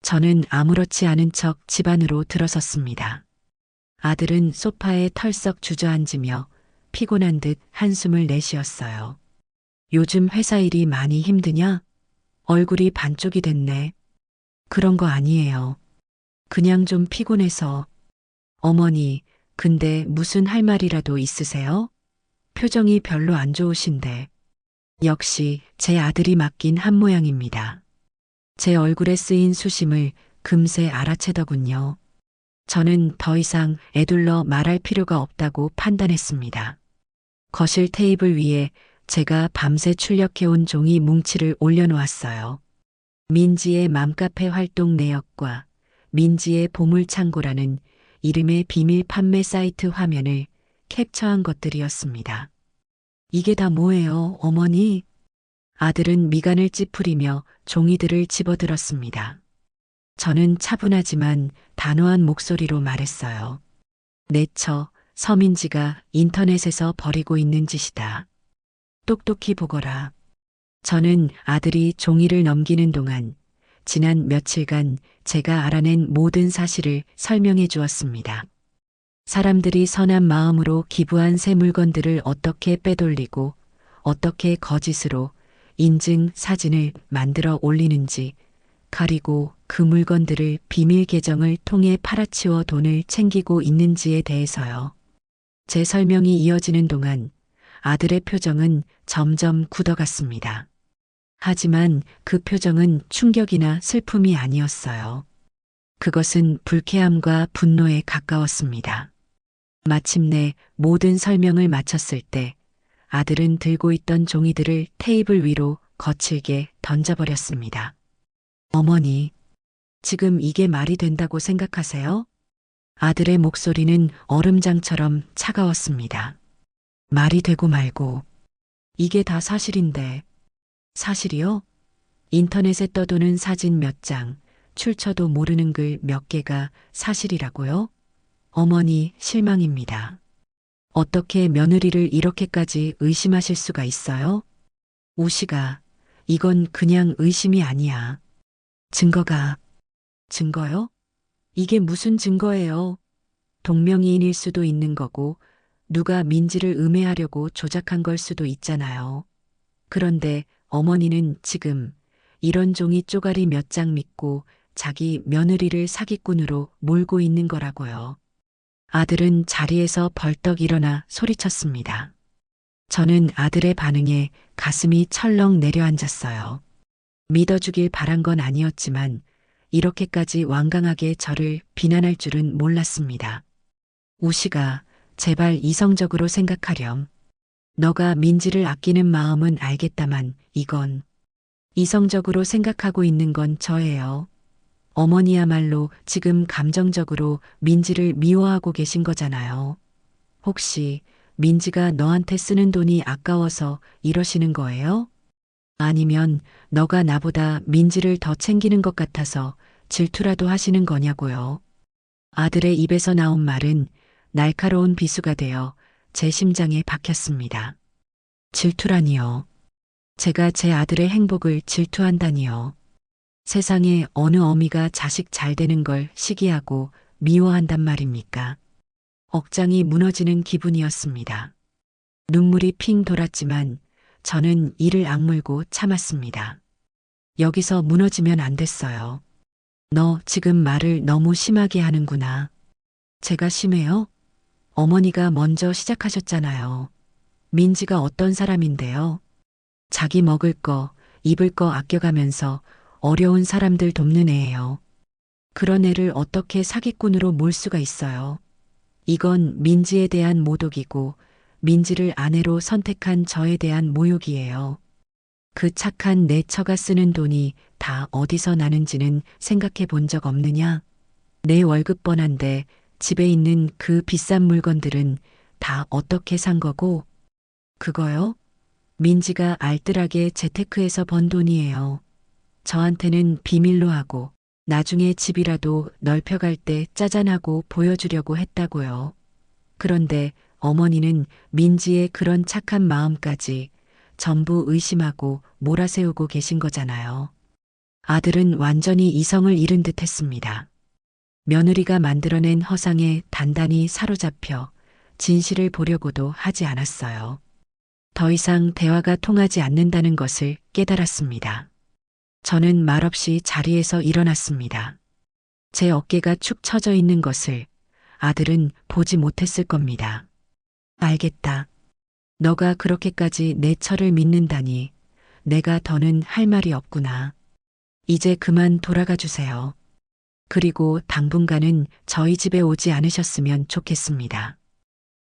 저는 아무렇지 않은 척 집 안으로 들어섰습니다. 아들은 소파에 털썩 주저앉으며 피곤한 듯 한숨을 내쉬었어요. 요즘 회사 일이 많이 힘드냐? 얼굴이 반쪽이 됐네. 그런 거 아니에요. 그냥 좀 피곤해서. 어머니, 근데 무슨 할 말이라도 있으세요? 표정이 별로 안 좋으신데. 역시 제 아들이 맡긴 한 모양입니다. 제 얼굴에 쓰인 수심을 금세 알아채더군요. 저는 더 이상 애둘러 말할 필요가 없다고 판단했습니다. 거실 테이블 위에 제가 밤새 출력해온 종이 뭉치를 올려놓았어요. 민지의 맘카페 활동 내역과 민지의 보물창고라는 이름의 비밀 판매 사이트 화면을 캡처한 것들이었습니다. 이게 다 뭐예요, 어머니? 아들은 미간을 찌푸리며 종이들을 집어들었습니다. 저는 차분하지만 단호한 목소리로 말했어요. 내처 서민지가 인터넷에서 벌이고 있는 짓이다. 똑똑히 보거라. 저는 아들이 종이를 넘기는 동안 지난 며칠간 제가 알아낸 모든 사실을 설명해 주었습니다. 사람들이 선한 마음으로 기부한 새 물건들을 어떻게 빼돌리고 어떻게 거짓으로 인증 사진을 만들어 올리는지, 그리고 그 물건들을 비밀 계정을 통해 팔아치워 돈을 챙기고 있는지에 대해서요. 제 설명이 이어지는 동안 아들의 표정은 점점 굳어갔습니다. 하지만 그 표정은 충격이나 슬픔이 아니었어요. 그것은 불쾌함과 분노에 가까웠습니다. 마침내 모든 설명을 마쳤을 때 아들은 들고 있던 종이들을 테이블 위로 거칠게 던져버렸습니다. 어머니, 지금 이게 말이 된다고 생각하세요? 아들의 목소리는 얼음장처럼 차가웠습니다. 말이 되고 말고. 이게 다 사실인데. 사실이요? 인터넷에 떠도는 사진 몇 장, 출처도 모르는 글 몇 개가 사실이라고요? 어머니, 실망입니다. 어떻게 며느리를 이렇게까지 의심하실 수가 있어요? 우시가, 이건 그냥 의심이 아니야. 증거요? 이게 무슨 증거예요? 동명이인일 수도 있는 거고, 누가 민지를 음해하려고 조작한 걸 수도 있잖아요. 그런데 어머니는 지금 이런 종이 쪼가리 몇 장 믿고 자기 며느리를 사기꾼으로 몰고 있는 거라고요. 아들은 자리에서 벌떡 일어나 소리쳤습니다. 저는 아들의 반응에 가슴이 철렁 내려앉았어요. 믿어주길 바란 건 아니었지만 이렇게까지 완강하게 저를 비난할 줄은 몰랐습니다. 우시가 제발 이성적으로 생각하렴. 너가 민지를 아끼는 마음은 알겠다만 이건 이성적으로 생각하고 있는 건 저예요. 어머니야말로 지금 감정적으로 민지를 미워하고 계신 거잖아요. 혹시 민지가 너한테 쓰는 돈이 아까워서 이러시는 거예요? 아니면 너가 나보다 민지를 더 챙기는 것 같아서 질투라도 하시는 거냐고요. 아들의 입에서 나온 말은 날카로운 비수가 되어 제 심장에 박혔습니다. 질투라니요. 제가 제 아들의 행복을 질투한다니요. 세상에 어느 어미가 자식 잘 되는 걸 시기하고 미워한단 말입니까? 억장이 무너지는 기분이었습니다. 눈물이 핑 돌았지만 저는 이를 악물고 참았습니다. 여기서 무너지면 안 됐어요. 너 지금 말을 너무 심하게 하는구나. 제가 심해요? 어머니가 먼저 시작하셨잖아요. 민지가 어떤 사람인데요? 자기 먹을 거, 입을 거 아껴가면서 어려운 사람들 돕는 애예요. 그런 애를 어떻게 사기꾼으로 몰 수가 있어요? 이건 민지에 대한 모독이고 민지를 아내로 선택한 저에 대한 모욕이에요. 그 착한 내 처가 쓰는 돈이 다 어디서 나는지는 생각해 본 적 없느냐? 내 월급 뻔한데 집에 있는 그 비싼 물건들은 다 어떻게 산 거고? 그거요? 민지가 알뜰하게 재테크해서 번 돈이에요. 저한테는 비밀로 하고 나중에 집이라도 넓혀갈 때 짜잔하고 보여주려고 했다고요. 그런데 어머니는 민지의 그런 착한 마음까지 전부 의심하고 몰아세우고 계신 거잖아요. 아들은 완전히 이성을 잃은 듯 했습니다. 며느리가 만들어낸 허상에 단단히 사로잡혀 진실을 보려고도 하지 않았어요. 더 이상 대화가 통하지 않는다는 것을 깨달았습니다. 저는 말없이 자리에서 일어났습니다. 제 어깨가 축 처져 있는 것을 아들은 보지 못했을 겁니다. 알겠다. 너가 그렇게까지 내 철을 믿는다니 내가 더는 할 말이 없구나. 이제 그만 돌아가 주세요. 그리고 당분간은 저희 집에 오지 않으셨으면 좋겠습니다.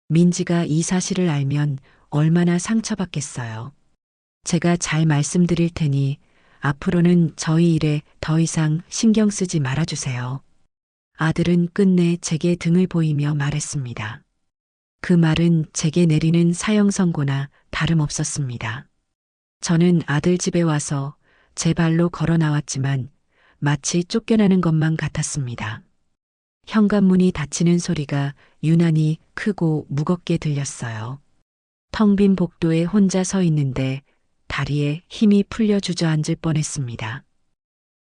민지가 이 사실을 알면 얼마나 상처받겠어요. 제가 잘 말씀드릴 테니 앞으로는 저희 일에 더 이상 신경 쓰지 말아주세요. 아들은 끝내 제게 등을 보이며 말했습니다. 그 말은 제게 내리는 사형 선고나 다름없었습니다. 저는 아들 집에 와서 제 발로 걸어 나왔지만 마치 쫓겨나는 것만 같았습니다. 현관문이 닫히는 소리가 유난히 크고 무겁게 들렸어요. 텅 빈 복도에 혼자 서 있는데 다리에 힘이 풀려 주저앉을 뻔했습니다.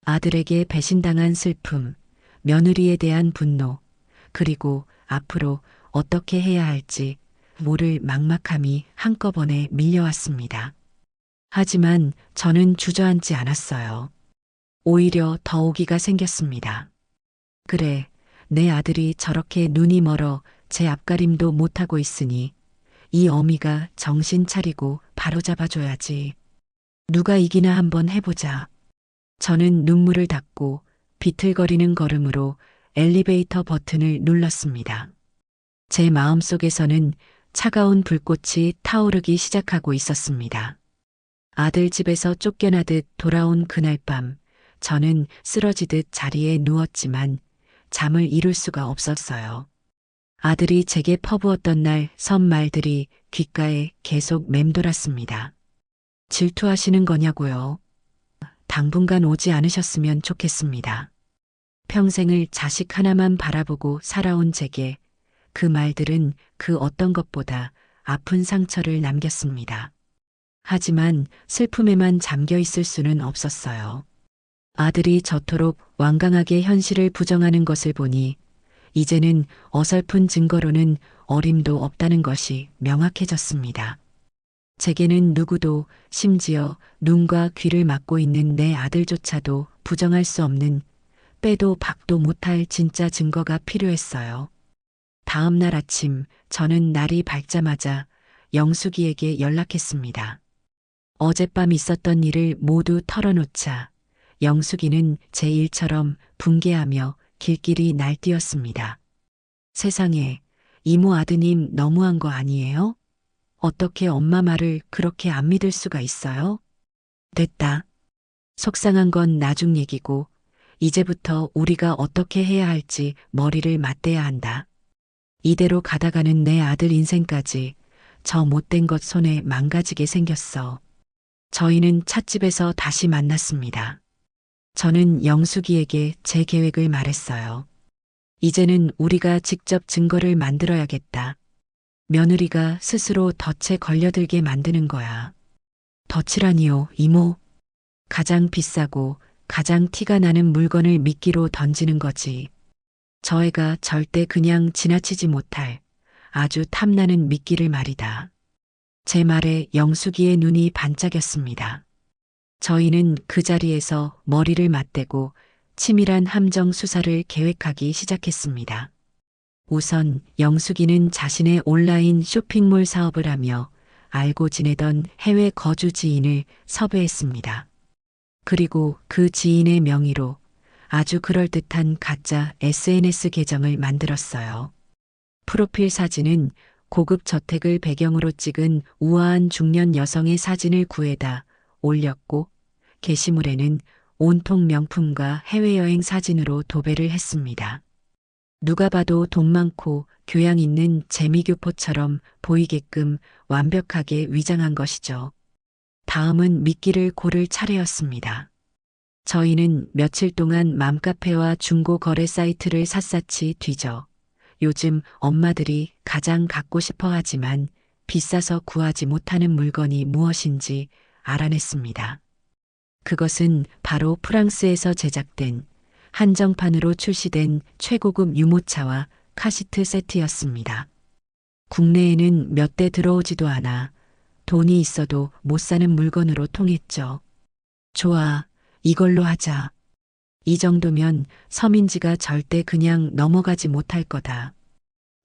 아들에게 배신당한 슬픔, 며느리에 대한 분노, 그리고 앞으로 어떻게 해야 할지 모를 막막함이 한꺼번에 밀려왔습니다. 하지만 저는 주저앉지 않았어요. 오히려 더 오기가 생겼습니다. 그래, 내 아들이 저렇게 눈이 멀어 제 앞가림도 못하고 있으니 이 어미가 정신 차리고 바로잡아줘야지. 누가 이기나 한번 해보자. 저는 눈물을 닦고 비틀거리는 걸음으로 엘리베이터 버튼을 눌렀습니다. 제 마음속에서는 차가운 불꽃이 타오르기 시작하고 있었습니다. 아들 집에서 쫓겨나듯 돌아온 그날 밤, 저는 쓰러지듯 자리에 누웠지만 잠을 이룰 수가 없었어요. 아들이 제게 퍼부었던 날 선 말들이 귓가에 계속 맴돌았습니다. 질투하시는 거냐고요? 당분간 오지 않으셨으면 좋겠습니다. 평생을 자식 하나만 바라보고 살아온 제게 그 말들은 그 어떤 것보다 아픈 상처를 남겼습니다. 하지만 슬픔에만 잠겨 있을 수는 없었어요. 아들이 저토록 완강하게 현실을 부정하는 것을 보니 이제는 어설픈 증거로는 어림도 없다는 것이 명확해졌습니다. 제게는 누구도 심지어 눈과 귀를 막고 있는 내 아들조차도 부정할 수 없는 빼도 박도 못할 진짜 증거가 필요했어요. 다음 날 아침 저는 날이 밝자마자 영숙이에게 연락했습니다. 어젯밤 있었던 일을 모두 털어놓자 영숙이는 제 일처럼 붕괴하며 길길이 날뛰었습니다. 세상에, 이모 아드님 너무한 거 아니에요? 어떻게 엄마 말을 그렇게 안 믿을 수가 있어요? 됐다. 속상한 건 나중 얘기고, 이제부터 우리가 어떻게 해야 할지 머리를 맞대야 한다. 이대로 가다가는 내 아들 인생까지 저 못된 것 손에 망가지게 생겼어. 저희는 찻집에서 다시 만났습니다. 저는 영숙이에게 제 계획을 말했어요. 이제는 우리가 직접 증거를 만들어야겠다. 며느리가 스스로 덫에 걸려들게 만드는 거야. 덫이라니요, 이모. 가장 비싸고 가장 티가 나는 물건을 미끼로 던지는 거지. 저 애가 절대 그냥 지나치지 못할 아주 탐나는 미끼를 말이다. 제 말에 영숙이의 눈이 반짝였습니다. 저희는 그 자리에서 머리를 맞대고 치밀한 함정 수사를 계획하기 시작했습니다. 우선 영숙이는 자신의 온라인 쇼핑몰 사업을 하며 알고 지내던 해외 거주 지인을 섭외했습니다. 그리고 그 지인의 명의로 아주 그럴듯한 가짜 SNS 계정을 만들었어요. 프로필 사진은 고급 저택을 배경으로 찍은 우아한 중년 여성의 사진을 구해다 올렸고, 게시물에는 온통 명품과 해외여행 사진으로 도배를 했습니다. 누가 봐도 돈 많고 교양 있는 재미교포처럼 보이게끔 완벽하게 위장한 것이죠. 다음은 미끼를 고를 차례였습니다. 저희는 며칠 동안 맘카페와 중고 거래 사이트를 샅샅이 뒤져 요즘 엄마들이 가장 갖고 싶어 하지만 비싸서 구하지 못하는 물건이 무엇인지 알아냈습니다. 그것은 바로 프랑스에서 제작된 한정판으로 출시된 최고급 유모차와 카시트 세트였습니다. 국내에는 몇 대 들어오지도 않아 돈이 있어도 못 사는 물건으로 통했죠. 좋아, 이걸로 하자. 이 정도면 서민지가 절대 그냥 넘어가지 못할 거다.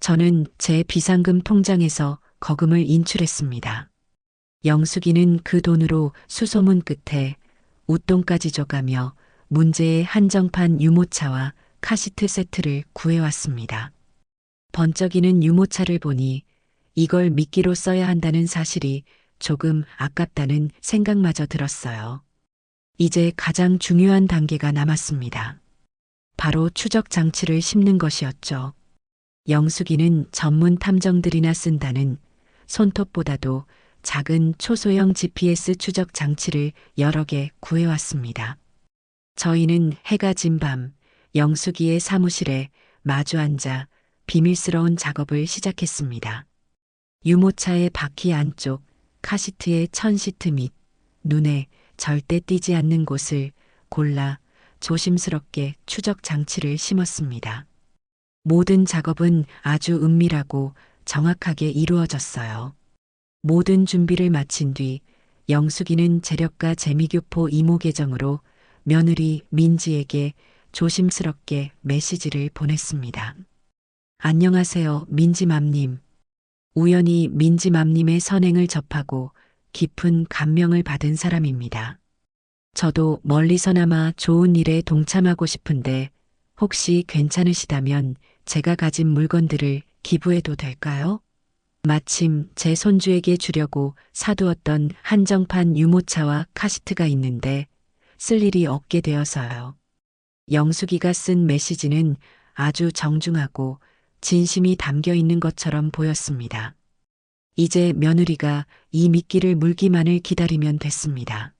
저는 제 비상금 통장에서 거금을 인출했습니다. 영숙이는 그 돈으로 수소문 끝에 웃돈까지 줘가며 문제의 한정판 유모차와 카시트 세트를 구해왔습니다. 번쩍이는 유모차를 보니 이걸 미끼로 써야 한다는 사실이 조금 아깝다는 생각마저 들었어요. 이제 가장 중요한 단계가 남았습니다. 바로 추적 장치를 심는 것이었죠. 영숙이는 전문 탐정들이나 쓴다는 손톱보다도 작은 초소형 GPS 추적 장치를 여러 개 구해왔습니다. 저희는 해가 진 밤 영숙이의 사무실에 마주 앉아 비밀스러운 작업을 시작했습니다. 유모차의 바퀴 안쪽, 카시트의 천 시트 및 눈에 절대 띄지 않는 곳을 골라 조심스럽게 추적 장치를 심었습니다. 모든 작업은 아주 은밀하고 정확하게 이루어졌어요. 모든 준비를 마친 뒤 영숙이는 재력가 재미교포 이모 계정으로 며느리 민지에게 조심스럽게 메시지를 보냈습니다. 안녕하세요, 민지맘님. 우연히 민지맘님의 선행을 접하고 깊은 감명을 받은 사람입니다. 저도 멀리서나마 좋은 일에 동참하고 싶은데 혹시 괜찮으시다면 제가 가진 물건들을 기부해도 될까요? 마침 제 손주에게 주려고 사두었던 한정판 유모차와 카시트가 있는데 쓸 일이 없게 되어서요. 영숙이가 쓴 메시지는 아주 정중하고 진심이 담겨 있는 것처럼 보였습니다. 이제 며느리가 이 미끼를 물기만을 기다리면 됐습니다.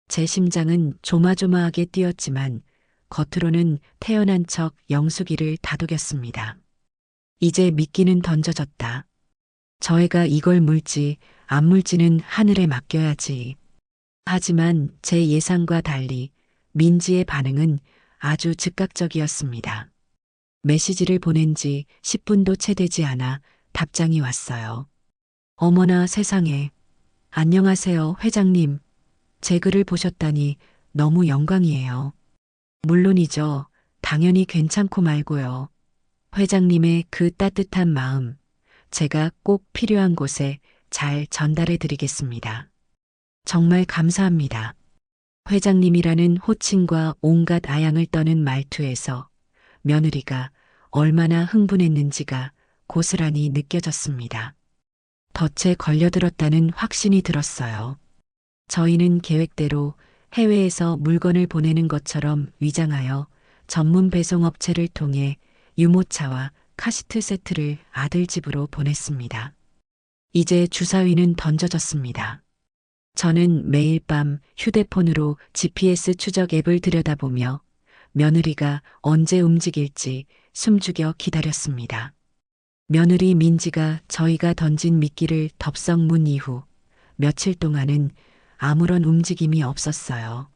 제 심장은 조마조마하게 뛰었지만 겉으로는 태연한 척 영숙이를 다독였습니다. 이제 미끼는 던져졌다. 저 애가 이걸 물지 안 물지는 하늘에 맡겨야지. 하지만 제 예상과 달리 민지의 반응은 아주 즉각적이었습니다. 메시지를 보낸 지 10분도 채 되지 않아 답장이 왔어요. 어머나 세상에. 안녕하세요, 회장님. 제 글을 보셨다니 너무 영광이에요. 물론이죠. 당연히 괜찮고 말고요. 회장님의 그 따뜻한 마음, 제가 꼭 필요한 곳에 잘 전달해 드리겠습니다. 정말 감사합니다. 회장님이라는 호칭과 온갖 아양을 떠는 말투에서 며느리가 얼마나 흥분했는지가 고스란히 느껴졌습니다. 덫에 걸려들었다는 확신이 들었어요. 저희는 계획대로 해외에서 물건을 보내는 것처럼 위장하여 전문 배송업체를 통해 유모차와 카시트 세트를 아들 집으로 보냈습니다. 이제 주사위는 던져졌습니다. 저는 매일 밤 휴대폰으로 GPS 추적 앱을 들여다보며 며느리가 언제 움직일지 숨죽여 기다렸습니다. 며느리 민지가 저희가 던진 미끼를 덥석 문 이후 며칠 동안은 아무런 움직임이 없었어요.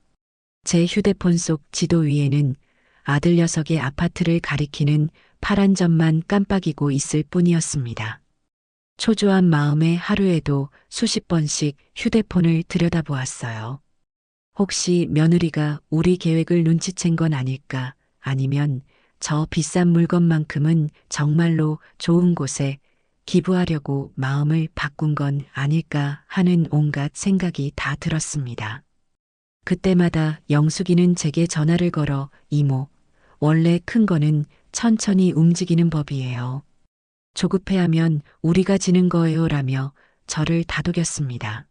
제 휴대폰 속 지도 위에는 아들 녀석의 아파트를 가리키는 파란 점만 깜빡이고 있을 뿐이었습니다. 초조한 마음에 하루에도 수십 번씩 휴대폰을 들여다보았어요. 혹시 며느리가 우리 계획을 눈치챈 건 아닐까? 아니면 저 비싼 물건만큼은 정말로 좋은 곳에 기부하려고 마음을 바꾼 건 아닐까 하는 온갖 생각이 다 들었습니다. 그때마다 영숙이는 제게 전화를 걸어 이모, 원래 큰 거는 천천히 움직이는 법이에요. 조급해하면 우리가 지는 거예요 라며 저를 다독였습니다.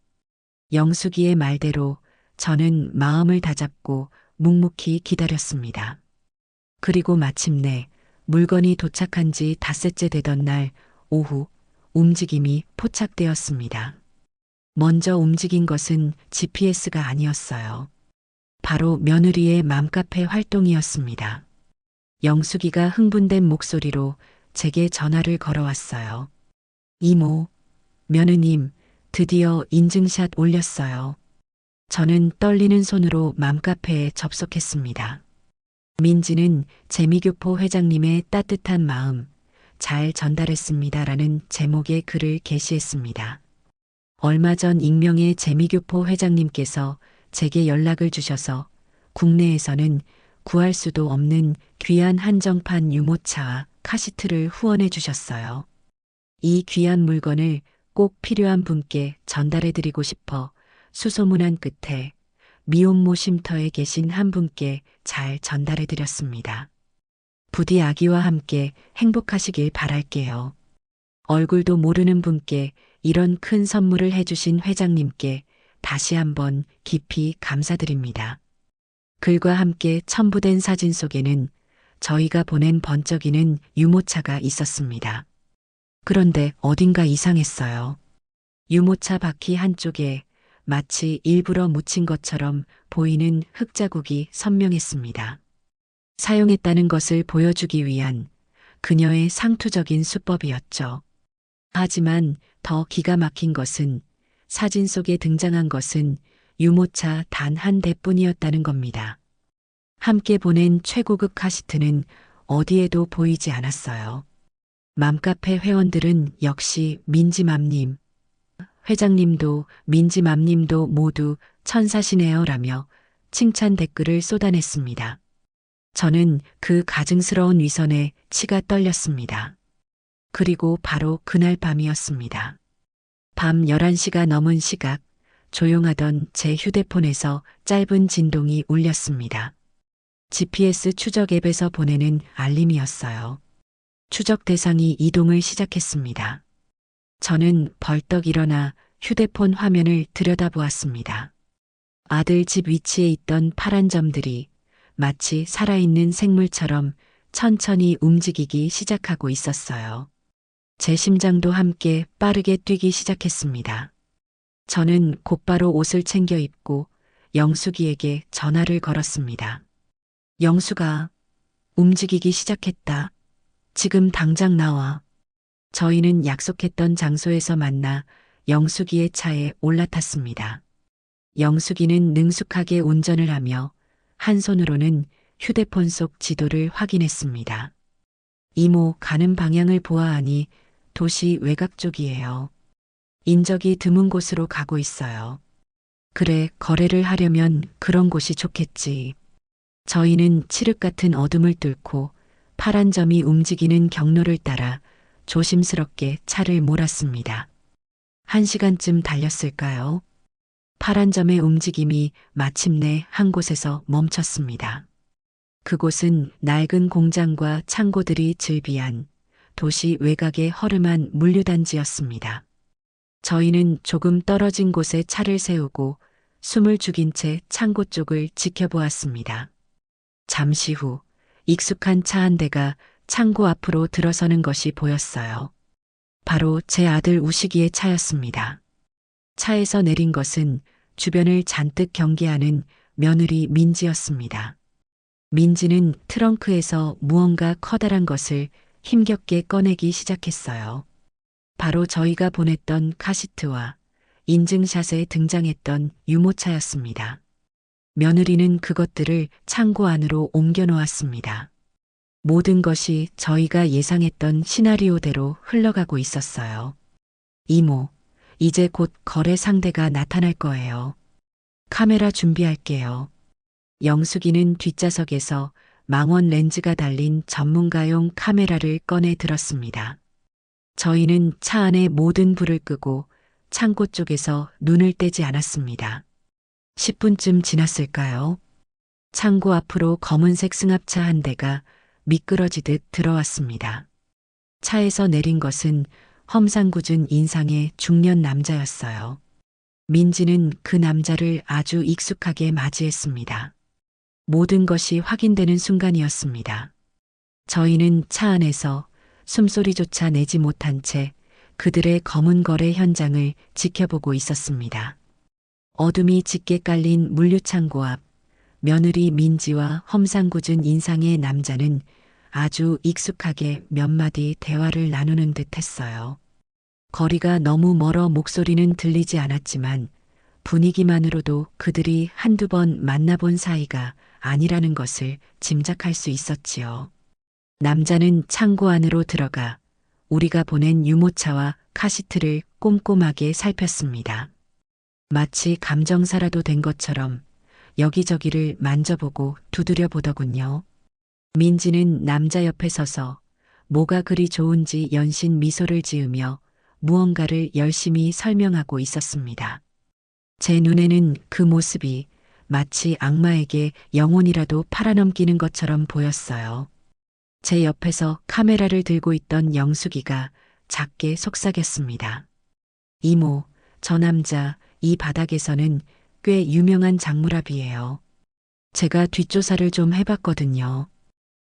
영숙이의 말대로 저는 마음을 다잡고 묵묵히 기다렸습니다. 그리고 마침내 물건이 도착한 지 닷새째 되던 날 오후 움직임이 포착되었습니다. 먼저 움직인 것은 GPS가 아니었어요. 바로 며느리의 맘카페 활동이었습니다. 영숙이가 흥분된 목소리로 제게 전화를 걸어왔어요. 이모, 며느님, 드디어 인증샷 올렸어요. 저는 떨리는 손으로 맘카페에 접속했습니다. 민지는 재미교포 회장님의 따뜻한 마음 잘 전달했습니다라는 제목의 글을 게시했습니다. 얼마 전 익명의 재미교포 회장님께서 제게 연락을 주셔서 국내에서는 구할 수도 없는 귀한 한정판 유모차와 카시트를 후원해 주셨어요. 이 귀한 물건을 꼭 필요한 분께 전달해 드리고 싶어 수소문한 끝에 미혼모 쉼터에 계신 한 분께 잘 전달해 드렸습니다. 부디 아기와 함께 행복하시길 바랄게요. 얼굴도 모르는 분께 이런 큰 선물을 해주신 회장님께 다시 한번 깊이 감사드립니다. 글과 함께 첨부된 사진 속에는 저희가 보낸 번쩍이는 유모차가 있었습니다. 그런데 어딘가 이상했어요. 유모차 바퀴 한쪽에 마치 일부러 묻힌 것처럼 보이는 흙자국이 선명했습니다. 사용했다는 것을 보여주기 위한 그녀의 상투적인 수법이었죠. 하지만 더 기가 막힌 것은 사진 속에 등장한 것은 유모차 단 한 대뿐이었다는 겁니다. 함께 보낸 최고급 카시트는 어디에도 보이지 않았어요. 맘카페 회원들은 역시 민지맘님, 회장님도 민지맘님도 모두 천사시네요 라며 칭찬 댓글을 쏟아냈습니다. 저는 그 가증스러운 위선에 치가 떨렸습니다. 그리고 바로 그날 밤이었습니다. 밤 11시가 넘은 시각, 조용하던 제 휴대폰에서 짧은 진동이 울렸습니다. GPS 추적 앱에서 보내는 알림이었어요. 추적 대상이 이동을 시작했습니다. 저는 벌떡 일어나 휴대폰 화면을 들여다보았습니다. 아들 집 위치에 있던 파란 점들이 마치 살아있는 생물처럼 천천히 움직이기 시작하고 있었어요. 제 심장도 함께 빠르게 뛰기 시작했습니다. 저는 곧바로 옷을 챙겨 입고 영숙이에게 전화를 걸었습니다. 영숙아, 움직이기 시작했다. 지금 당장 나와. 저희는 약속했던 장소에서 만나 영숙이의 차에 올라탔습니다. 영숙이는 능숙하게 운전을 하며 한 손으로는 휴대폰 속 지도를 확인했습니다. 이모, 가는 방향을 보아하니 도시 외곽 쪽이에요. 인적이 드문 곳으로 가고 있어요. 그래, 거래를 하려면 그런 곳이 좋겠지. 저희는 칠흑 같은 어둠을 뚫고 파란 점이 움직이는 경로를 따라 조심스럽게 차를 몰았습니다. 1시간쯤 달렸을까요? 파란 점의 움직임이 마침내 한 곳에서 멈췄습니다. 그곳은 낡은 공장과 창고들이 즐비한 도시 외곽의 허름한 물류단지였습니다. 저희는 조금 떨어진 곳에 차를 세우고 숨을 죽인 채 창고 쪽을 지켜보았습니다. 잠시 후 익숙한 차 한 대가 창고 앞으로 들어서는 것이 보였어요. 바로 제 아들 우식이의 차였습니다. 차에서 내린 것은 주변을 잔뜩 경계하는 며느리 민지였습니다. 민지는 트렁크에서 무언가 커다란 것을 힘겹게 꺼내기 시작했어요. 바로 저희가 보냈던 카시트와 인증샷에 등장했던 유모차였습니다. 며느리는 그것들을 창고 안으로 옮겨 놓았습니다. 모든 것이 저희가 예상했던 시나리오대로 흘러가고 있었어요. 이모, 이제 곧 거래 상대가 나타날 거예요. 카메라 준비할게요. 영숙이는 뒷좌석에서 망원 렌즈가 달린 전문가용 카메라를 꺼내 들었습니다. 저희는 차 안의 모든 불을 끄고 창고 쪽에서 눈을 떼지 않았습니다. 10분쯤 지났을까요? 창고 앞으로 검은색 승합차 한 대가 미끄러지듯 들어왔습니다. 차에서 내린 것은 험상궂은 인상의 중년 남자였어요. 민지는 그 남자를 아주 익숙하게 맞이했습니다. 모든 것이 확인되는 순간이었습니다. 저희는 차 안에서 숨소리조차 내지 못한 채 그들의 검은 거래 현장을 지켜보고 있었습니다. 어둠이 짙게 깔린 물류창고 앞, 며느리 민지와 험상궂은 인상의 남자는 아주 익숙하게 몇 마디 대화를 나누는 듯 했어요. 거리가 너무 멀어 목소리는 들리지 않았지만 분위기만으로도 그들이 한두 번 만나본 사이가 아니라는 것을 짐작할 수 있었지요. 남자는 창고 안으로 들어가 우리가 보낸 유모차와 카시트를 꼼꼼하게 살폈습니다. 마치 감정사라도 된 것처럼 여기저기를 만져보고 두드려 보더군요. 민지는 남자 옆에 서서 뭐가 그리 좋은지 연신 미소를 지으며 무언가를 열심히 설명하고 있었습니다. 제 눈에는 그 모습이 마치 악마에게 영혼이라도 팔아넘기는 것처럼 보였어요. 제 옆에서 카메라를 들고 있던 영숙이가 작게 속삭였습니다. 이모, 저 남자 이 바닥에서는 꽤 유명한 장물합이에요. 제가 뒷조사를 좀 해봤거든요.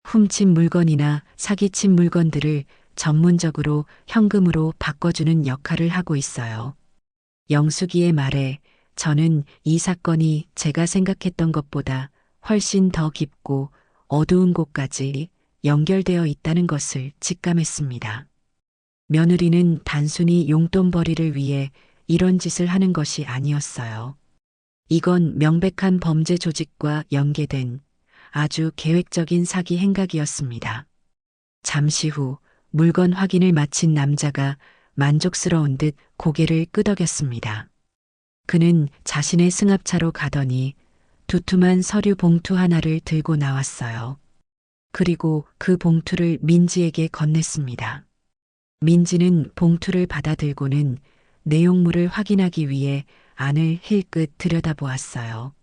훔친 물건이나 사기친 물건들을 전문적으로 현금으로 바꿔주는 역할을 하고 있어요. 영숙이의 말에 저는 이 사건이 제가 생각했던 것보다 훨씬 더 깊고 어두운 곳까지 연결되어 있다는 것을 직감했습니다. 며느리는 단순히 용돈벌이를 위해 이런 짓을 하는 것이 아니었어요. 이건 명백한 범죄 조직과 연계된 아주 계획적인 사기 행각이었습니다. 잠시 후 물건 확인을 마친 남자가 만족스러운 듯 고개를 끄덕였습니다. 그는 자신의 승합차로 가더니 두툼한 서류 봉투 하나를 들고 나왔어요. 그리고 그 봉투를 민지에게 건넸습니다. 민지는 봉투를 받아들고는 내용물을 확인하기 위해 안을 힐끗 들여다보았어요.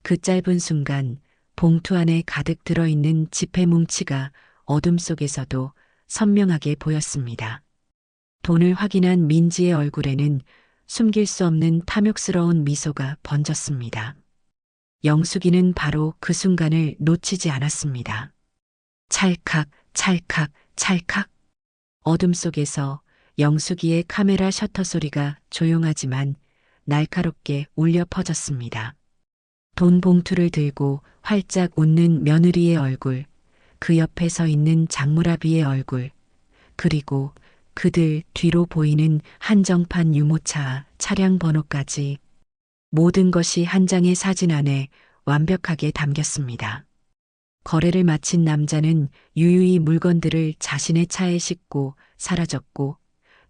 그 짧은 순간 봉투 안에 가득 들어있는 지폐 뭉치가 어둠 속에서도 선명하게 보였습니다. 돈을 확인한 민지의 얼굴에는 숨길 수 없는 탐욕스러운 미소가 번졌습니다. 영숙이는 바로 그 순간을 놓치지 않았습니다. 찰칵, 찰칵, 찰칵. 어둠 속에서 영숙이의 카메라 셔터 소리가 조용하지만 날카롭게 울려 퍼졌습니다. 돈 봉투를 들고 활짝 웃는 며느리의 얼굴, 그 옆에 서 있는 장무라비의 얼굴, 그리고 그들 뒤로 보이는 한정판 유모차 차량 번호까지 모든 것이 한 장의 사진 안에 완벽하게 담겼습니다. 거래를 마친 남자는 유유히 물건들을 자신의 차에 싣고 사라졌고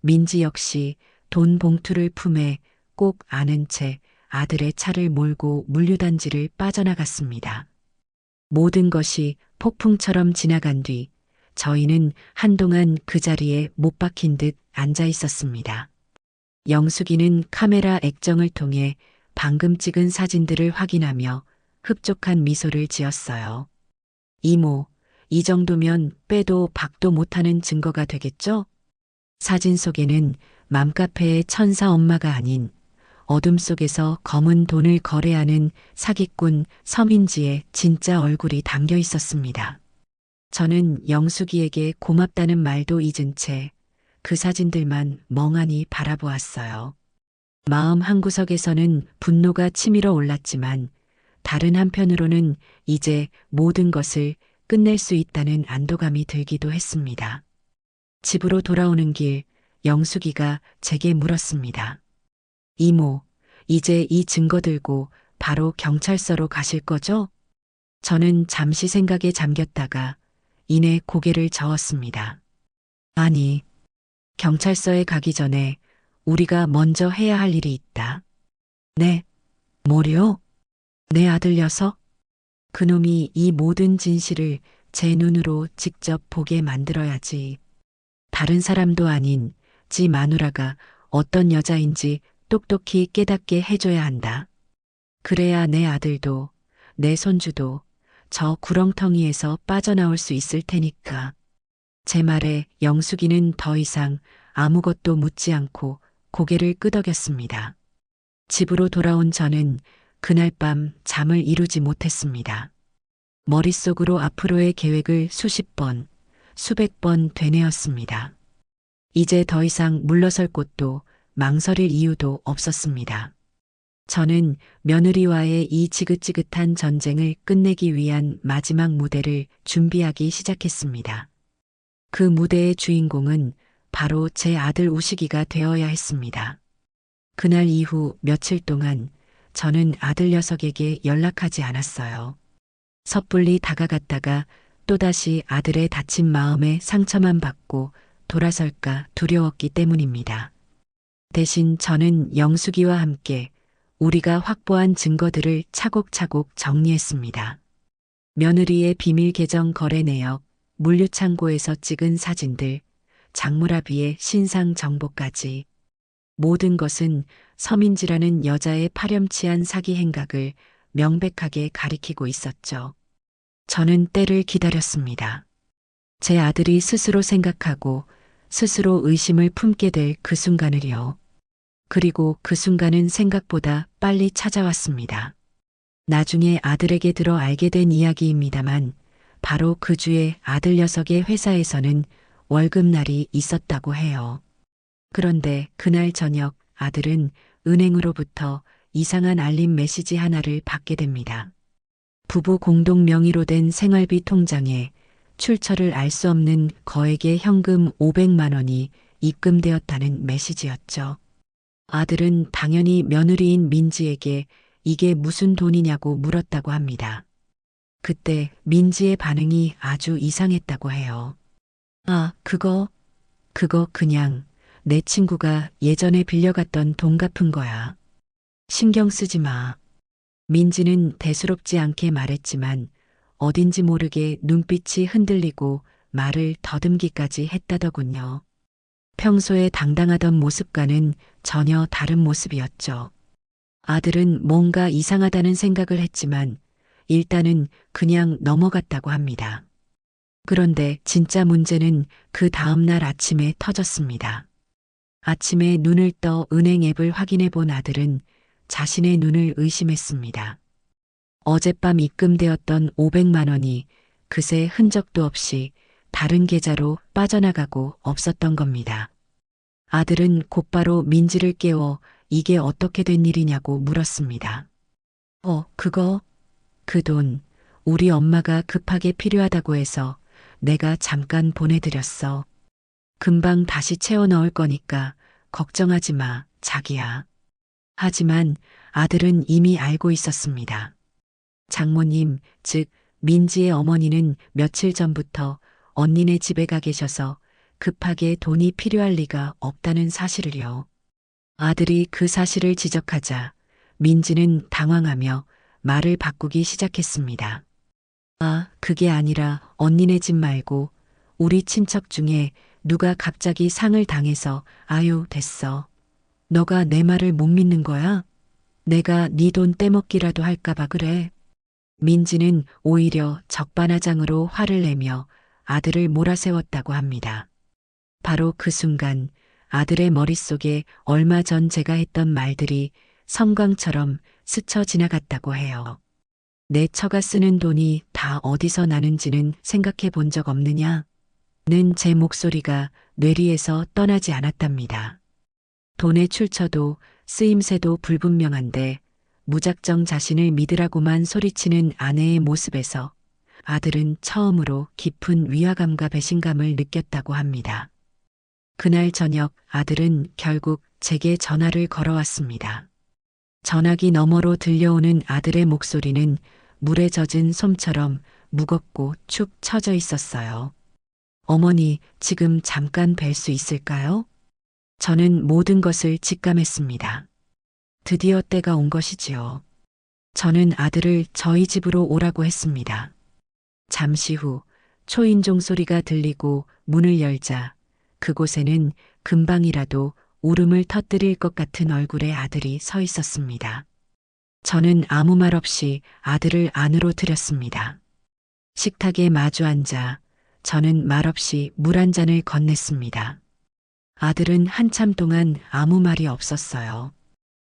민지 역시 돈 봉투를 품에 꼭 안은 채 아들의 차를 몰고 물류단지를 빠져나갔습니다. 모든 것이 폭풍처럼 지나간 뒤 저희는 한동안 그 자리에 못 박힌 듯 앉아 있었습니다. 영숙이는 카메라 액정을 통해 방금 찍은 사진들을 확인하며 흡족한 미소를 지었어요. 이모, 이 정도면 빼도 박도 못하는 증거가 되겠죠? 사진 속에는 맘카페의 천사 엄마가 아닌 어둠 속에서 검은 돈을 거래하는 사기꾼 서민지의 진짜 얼굴이 담겨 있었습니다. 저는 영숙이에게 고맙다는 말도 잊은 채 그 사진들만 멍하니 바라보았어요. 마음 한구석에서는 분노가 치밀어 올랐지만 다른 한편으로는 이제 모든 것을 끝낼 수 있다는 안도감이 들기도 했습니다. 집으로 돌아오는 길 영숙이가 제게 물었습니다. 이모, 이제 이 증거 들고 바로 경찰서로 가실 거죠? 저는 잠시 생각에 잠겼다가 이내 고개를 저었습니다. 아니, 경찰서에 가기 전에 우리가 먼저 해야 할 일이 있다. 네, 뭐요? 내 아들 녀석? 그놈이 이 모든 진실을 제 눈으로 직접 보게 만들어야지. 다른 사람도 아닌 지 마누라가 어떤 여자인지 똑똑히 깨닫게 해줘야 한다. 그래야 내 아들도 내 손주도 저 구렁텅이에서 빠져나올 수 있을 테니까. 제 말에 영숙이는 더 이상 아무것도 묻지 않고 고개를 끄덕였습니다. 집으로 돌아온 저는 그날 밤 잠을 이루지 못했습니다. 머릿속으로 앞으로의 계획을 수십 번, 수백 번 되뇌었습니다. 이제 더 이상 물러설 곳도 망설일 이유도 없었습니다. 저는 며느리와의 이 지긋지긋한 전쟁을 끝내기 위한 마지막 무대를 준비하기 시작했습니다. 그 무대의 주인공은 바로 제 아들 우식이가 되어야 했습니다. 그날 이후 며칠 동안 저는 아들 녀석에게 연락하지 않았어요. 섣불리 다가갔다가 또다시 아들의 다친 마음에 상처만 받고 돌아설까 두려웠기 때문입니다. 대신 저는 영숙이와 함께 우리가 확보한 증거들을 차곡차곡 정리했습니다. 며느리의 비밀 계정 거래 내역, 물류창고에서 찍은 사진들, 장무라비의 신상 정보까지 모든 것은 서민지라는 여자의 파렴치한 사기 행각을 명백하게 가리키고 있었죠. 저는 때를 기다렸습니다. 제 아들이 스스로 생각하고 스스로 의심을 품게 될 그 순간을요. 그리고 그 순간은 생각보다 빨리 찾아왔습니다. 나중에 아들에게 들어 알게 된 이야기입니다만 바로 그 주에 아들 녀석의 회사에서는 월급날이 있었다고 해요. 그런데 그날 저녁 아들은 은행으로부터 이상한 알림 메시지 하나를 받게 됩니다. 부부 공동 명의로 된 생활비 통장에 출처를 알 수 없는 거액의 현금 500만 원이 입금되었다는 메시지였죠. 아들은 당연히 며느리인 민지에게 이게 무슨 돈이냐고 물었다고 합니다. 그때 민지의 반응이 아주 이상했다고 해요. 아, 그거 그냥 내 친구가 예전에 빌려갔던 돈 갚은 거야. 신경 쓰지 마. 민지는 대수롭지 않게 말했지만 어딘지 모르게 눈빛이 흔들리고 말을 더듬기까지 했다더군요. 평소에 당당하던 모습과는 전혀 다른 모습이었죠. 아들은 뭔가 이상하다는 생각을 했지만 일단은 그냥 넘어갔다고 합니다. 그런데 진짜 문제는 그 다음날 아침에 터졌습니다. 아침에 눈을 떠 은행 앱을 확인해 본 아들은 자신의 눈을 의심했습니다. 어젯밤 입금되었던 500만 원이 그새 흔적도 없이 다른 계좌로 빠져나가고 없었던 겁니다. 아들은 곧바로 민지를 깨워 이게 어떻게 된 일이냐고 물었습니다. 그 돈 우리 엄마가 급하게 필요하다고 해서 내가 잠깐 보내드렸어. 금방 다시 채워 넣을 거니까 걱정하지 마, 자기야. 하지만 아들은 이미 알고 있었습니다. 장모님, 즉 민지의 어머니는 며칠 전부터 언니네 집에 가 계셔서 급하게 돈이 필요할 리가 없다는 사실을요. 아들이 그 사실을 지적하자 민지는 당황하며 말을 바꾸기 시작했습니다. 아, 그게 아니라 언니네 집 말고 우리 친척 중에 누가 갑자기 상을 당해서 아유, 됐어. 너가 내 말을 못 믿는 거야? 내가 네 돈 떼먹기라도 할까봐 그래. 민지는 오히려 적반하장으로 화를 내며 아들을 몰아세웠다고 합니다. 바로 그 순간 아들의 머릿속에 얼마 전 제가 했던 말들이 섬광처럼 스쳐 지나갔다고 해요. 내 처가 쓰는 돈이 다 어디서 나는지는 생각해 본 적 없느냐? 는 제 목소리가 뇌리에서 떠나지 않았답니다. 돈의 출처도 쓰임새도 불분명한데 무작정 자신을 믿으라고만 소리치는 아내의 모습에서 아들은 처음으로 깊은 위화감과 배신감을 느꼈다고 합니다. 그날 저녁 아들은 결국 제게 전화를 걸어왔습니다. 전화기 너머로 들려오는 아들의 목소리는 물에 젖은 솜처럼 무겁고 축 처져 있었어요. 어머니, 지금 잠깐 뵐 수 있을까요? 저는 모든 것을 직감했습니다. 드디어 때가 온 것이지요. 저는 아들을 저희 집으로 오라고 했습니다. 잠시 후 초인종 소리가 들리고 문을 열자 그곳에는 금방이라도 울음을 터뜨릴 것 같은 얼굴의 아들이 서 있었습니다. 저는 아무 말 없이 아들을 안으로 들였습니다. 식탁에 마주 앉아 저는 말없이 물 한 잔을 건넸습니다. 아들은 한참 동안 아무 말이 없었어요.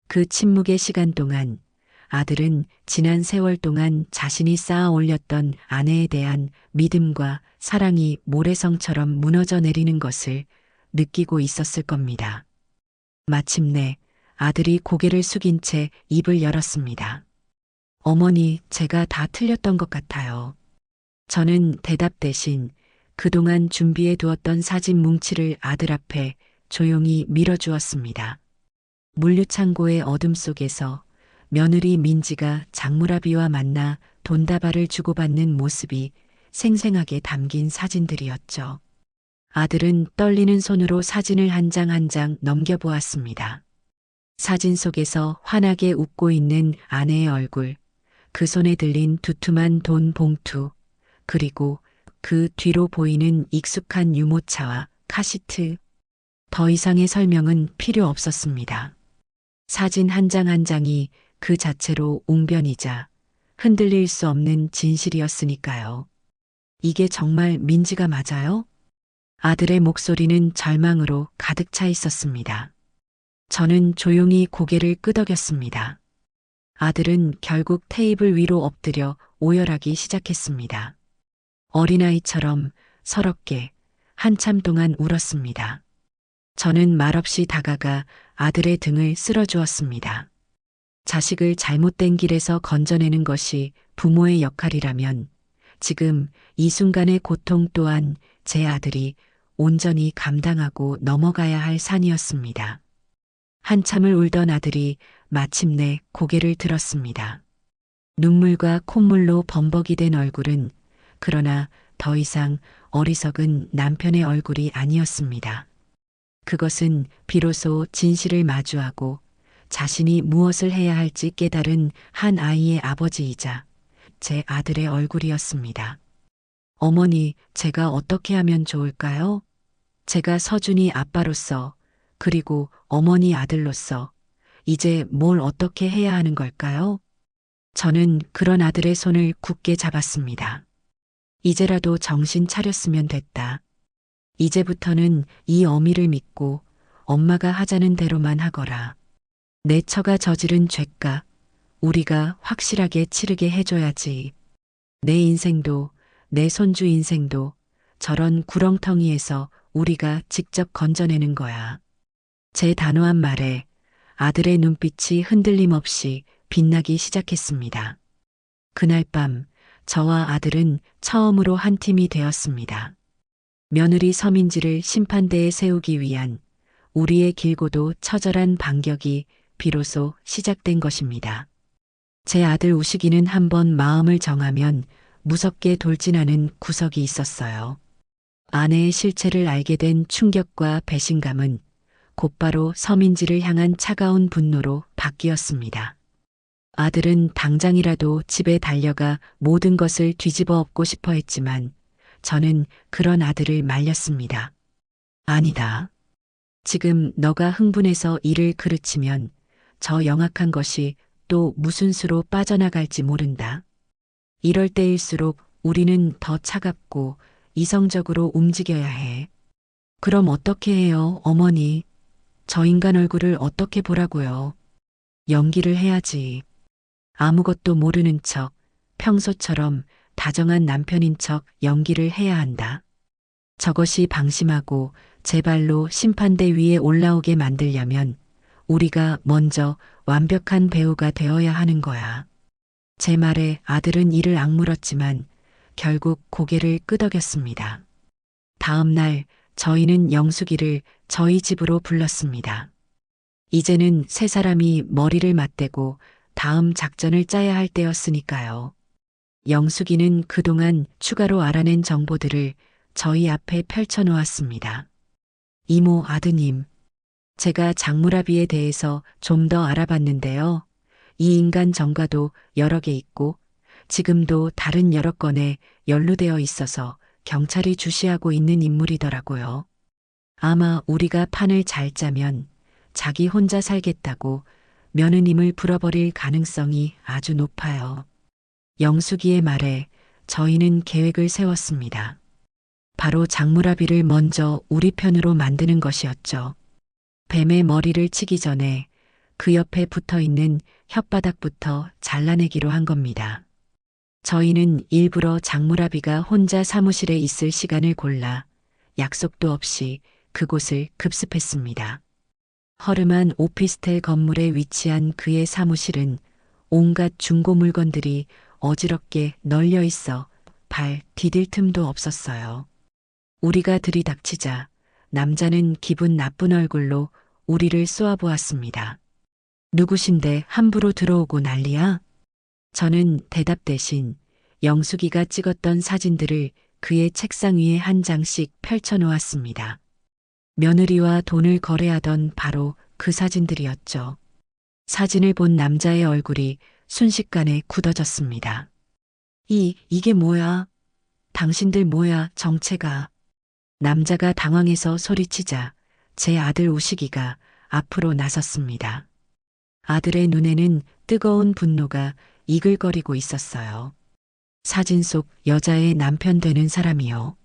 그 침묵의 시간 동안 아들은 지난 세월 동안 자신이 쌓아 올렸던 아내에 대한 믿음과 사랑이 모래성처럼 무너져 내리는 것을 느끼고 있었을 겁니다. 마침내 아들이 고개를 숙인 채 입을 열었습니다. 어머니, 제가 다 틀렸던 것 같아요. 저는 대답 대신 그동안 준비해 두었던 사진 뭉치를 아들 앞에 조용히 밀어주었습니다. 물류창고의 어둠 속에서 며느리 민지가 장무라비와 만나 돈다발을 주고받는 모습이 생생하게 담긴 사진들이었죠. 아들은 떨리는 손으로 사진을 한 장 한 장 넘겨보았습니다. 사진 속에서 환하게 웃고 있는 아내의 얼굴, 그 손에 들린 두툼한 돈 봉투, 그리고 그 뒤로 보이는 익숙한 유모차와 카시트. 더 이상의 설명은 필요 없었습니다. 사진 한 장 한 장이 그 자체로 웅변이자 흔들릴 수 없는 진실이었으니까요. 이게 정말 민지가 맞아요? 아들의 목소리는 절망으로 가득 차 있었습니다. 저는 조용히 고개를 끄덕였습니다. 아들은 결국 테이블 위로 엎드려 오열하기 시작했습니다. 어린아이처럼 서럽게 한참 동안 울었습니다. 저는 말없이 다가가 아들의 등을 쓸어주었습니다. 자식을 잘못된 길에서 건져내는 것이 부모의 역할이라면 지금 이 순간의 고통 또한 제 아들이 온전히 감당하고 넘어가야 할 산이었습니다. 한참을 울던 아들이 마침내 고개를 들었습니다. 눈물과 콧물로 범벅이 된 얼굴은 그러나 더 이상 어리석은 남편의 얼굴이 아니었습니다. 그것은 비로소 진실을 마주하고 자신이 무엇을 해야 할지 깨달은 한 아이의 아버지이자 제 아들의 얼굴이었습니다. 어머니, 제가 어떻게 하면 좋을까요? 제가 서준이 아빠로서 그리고 어머니 아들로서 이제 뭘 어떻게 해야 하는 걸까요? 저는 그런 아들의 손을 굳게 잡았습니다. 이제라도 정신 차렸으면 됐다. 이제부터는 이 어미를 믿고 엄마가 하자는 대로만 하거라. 내 처가 저지른 죄값 우리가 확실하게 치르게 해줘야지. 내 인생도 내 손주 인생도 저런 구렁텅이에서 우리가 직접 건져내는 거야. 제 단호한 말에 아들의 눈빛이 흔들림 없이 빛나기 시작했습니다. 그날 밤 저와 아들은 처음으로 한 팀이 되었습니다. 며느리 서민지를 심판대에 세우기 위한 우리의 길고도 처절한 반격이 비로소 시작된 것입니다. 제 아들 우식이는 한번 마음을 정하면 무섭게 돌진하는 구석이 있었어요. 아내의 실체를 알게 된 충격과 배신감은 곧바로 서민지를 향한 차가운 분노로 바뀌었습니다. 아들은 당장이라도 집에 달려가 모든 것을 뒤집어 엎고 싶어 했지만 저는 그런 아들을 말렸습니다. 아니다. 지금 너가 흥분해서 일을 그르치면 저 영악한 것이 또 무슨 수로 빠져나갈지 모른다. 이럴 때일수록 우리는 더 차갑고 이성적으로 움직여야 해. 그럼 어떻게 해요, 어머니? 저 인간 얼굴을 어떻게 보라고요? 연기를 해야지. 아무것도 모르는 척, 평소처럼 다정한 남편인 척 연기를 해야 한다. 저것이 방심하고 제 발로 심판대 위에 올라오게 만들려면 우리가 먼저 완벽한 배우가 되어야 하는 거야. 제 말에 아들은 이를 악물었지만 결국 고개를 끄덕였습니다. 다음 날 저희는 영숙이를 저희 집으로 불렀습니다. 이제는 세 사람이 머리를 맞대고 다음 작전을 짜야 할 때였으니까요. 영숙이는 그동안 추가로 알아낸 정보들을 저희 앞에 펼쳐놓았습니다. 이모 아드님, 제가 장무라비에 대해서 좀 더 알아봤는데요. 이 인간 정가도 여러 개 있고 지금도 다른 여러 건에 연루되어 있어서 경찰이 주시하고 있는 인물이더라고요. 아마 우리가 판을 잘 짜면 자기 혼자 살겠다고 며느님을 불어버릴 가능성이 아주 높아요. 영숙이의 말에 저희는 계획을 세웠습니다. 바로 장무라비를 먼저 우리 편으로 만드는 것이었죠. 뱀의 머리를 치기 전에 그 옆에 붙어 있는 혓바닥부터 잘라내기로 한 겁니다. 저희는 일부러 장무라비가 혼자 사무실에 있을 시간을 골라 약속도 없이 그곳을 급습했습니다. 허름한 오피스텔 건물에 위치한 그의 사무실은 온갖 중고 물건들이 어지럽게 널려 있어 발 디딜 틈도 없었어요. 우리가 들이닥치자 남자는 기분 나쁜 얼굴로 우리를 쏘아보았습니다. 누구신데 함부로 들어오고 난리야? 저는 대답 대신 영숙이가 찍었던 사진들을 그의 책상 위에 한 장씩 펼쳐놓았습니다. 며느리와 돈을 거래하던 바로 그 사진들이었죠. 사진을 본 남자의 얼굴이 순식간에 굳어졌습니다. 이게 뭐야? 당신들 뭐야, 정체가. 남자가 당황해서 소리치자 제 아들 우식이가 앞으로 나섰습니다. 아들의 눈에는 뜨거운 분노가 이글거리고 있었어요. 사진 속 여자의 남편 되는 사람이요.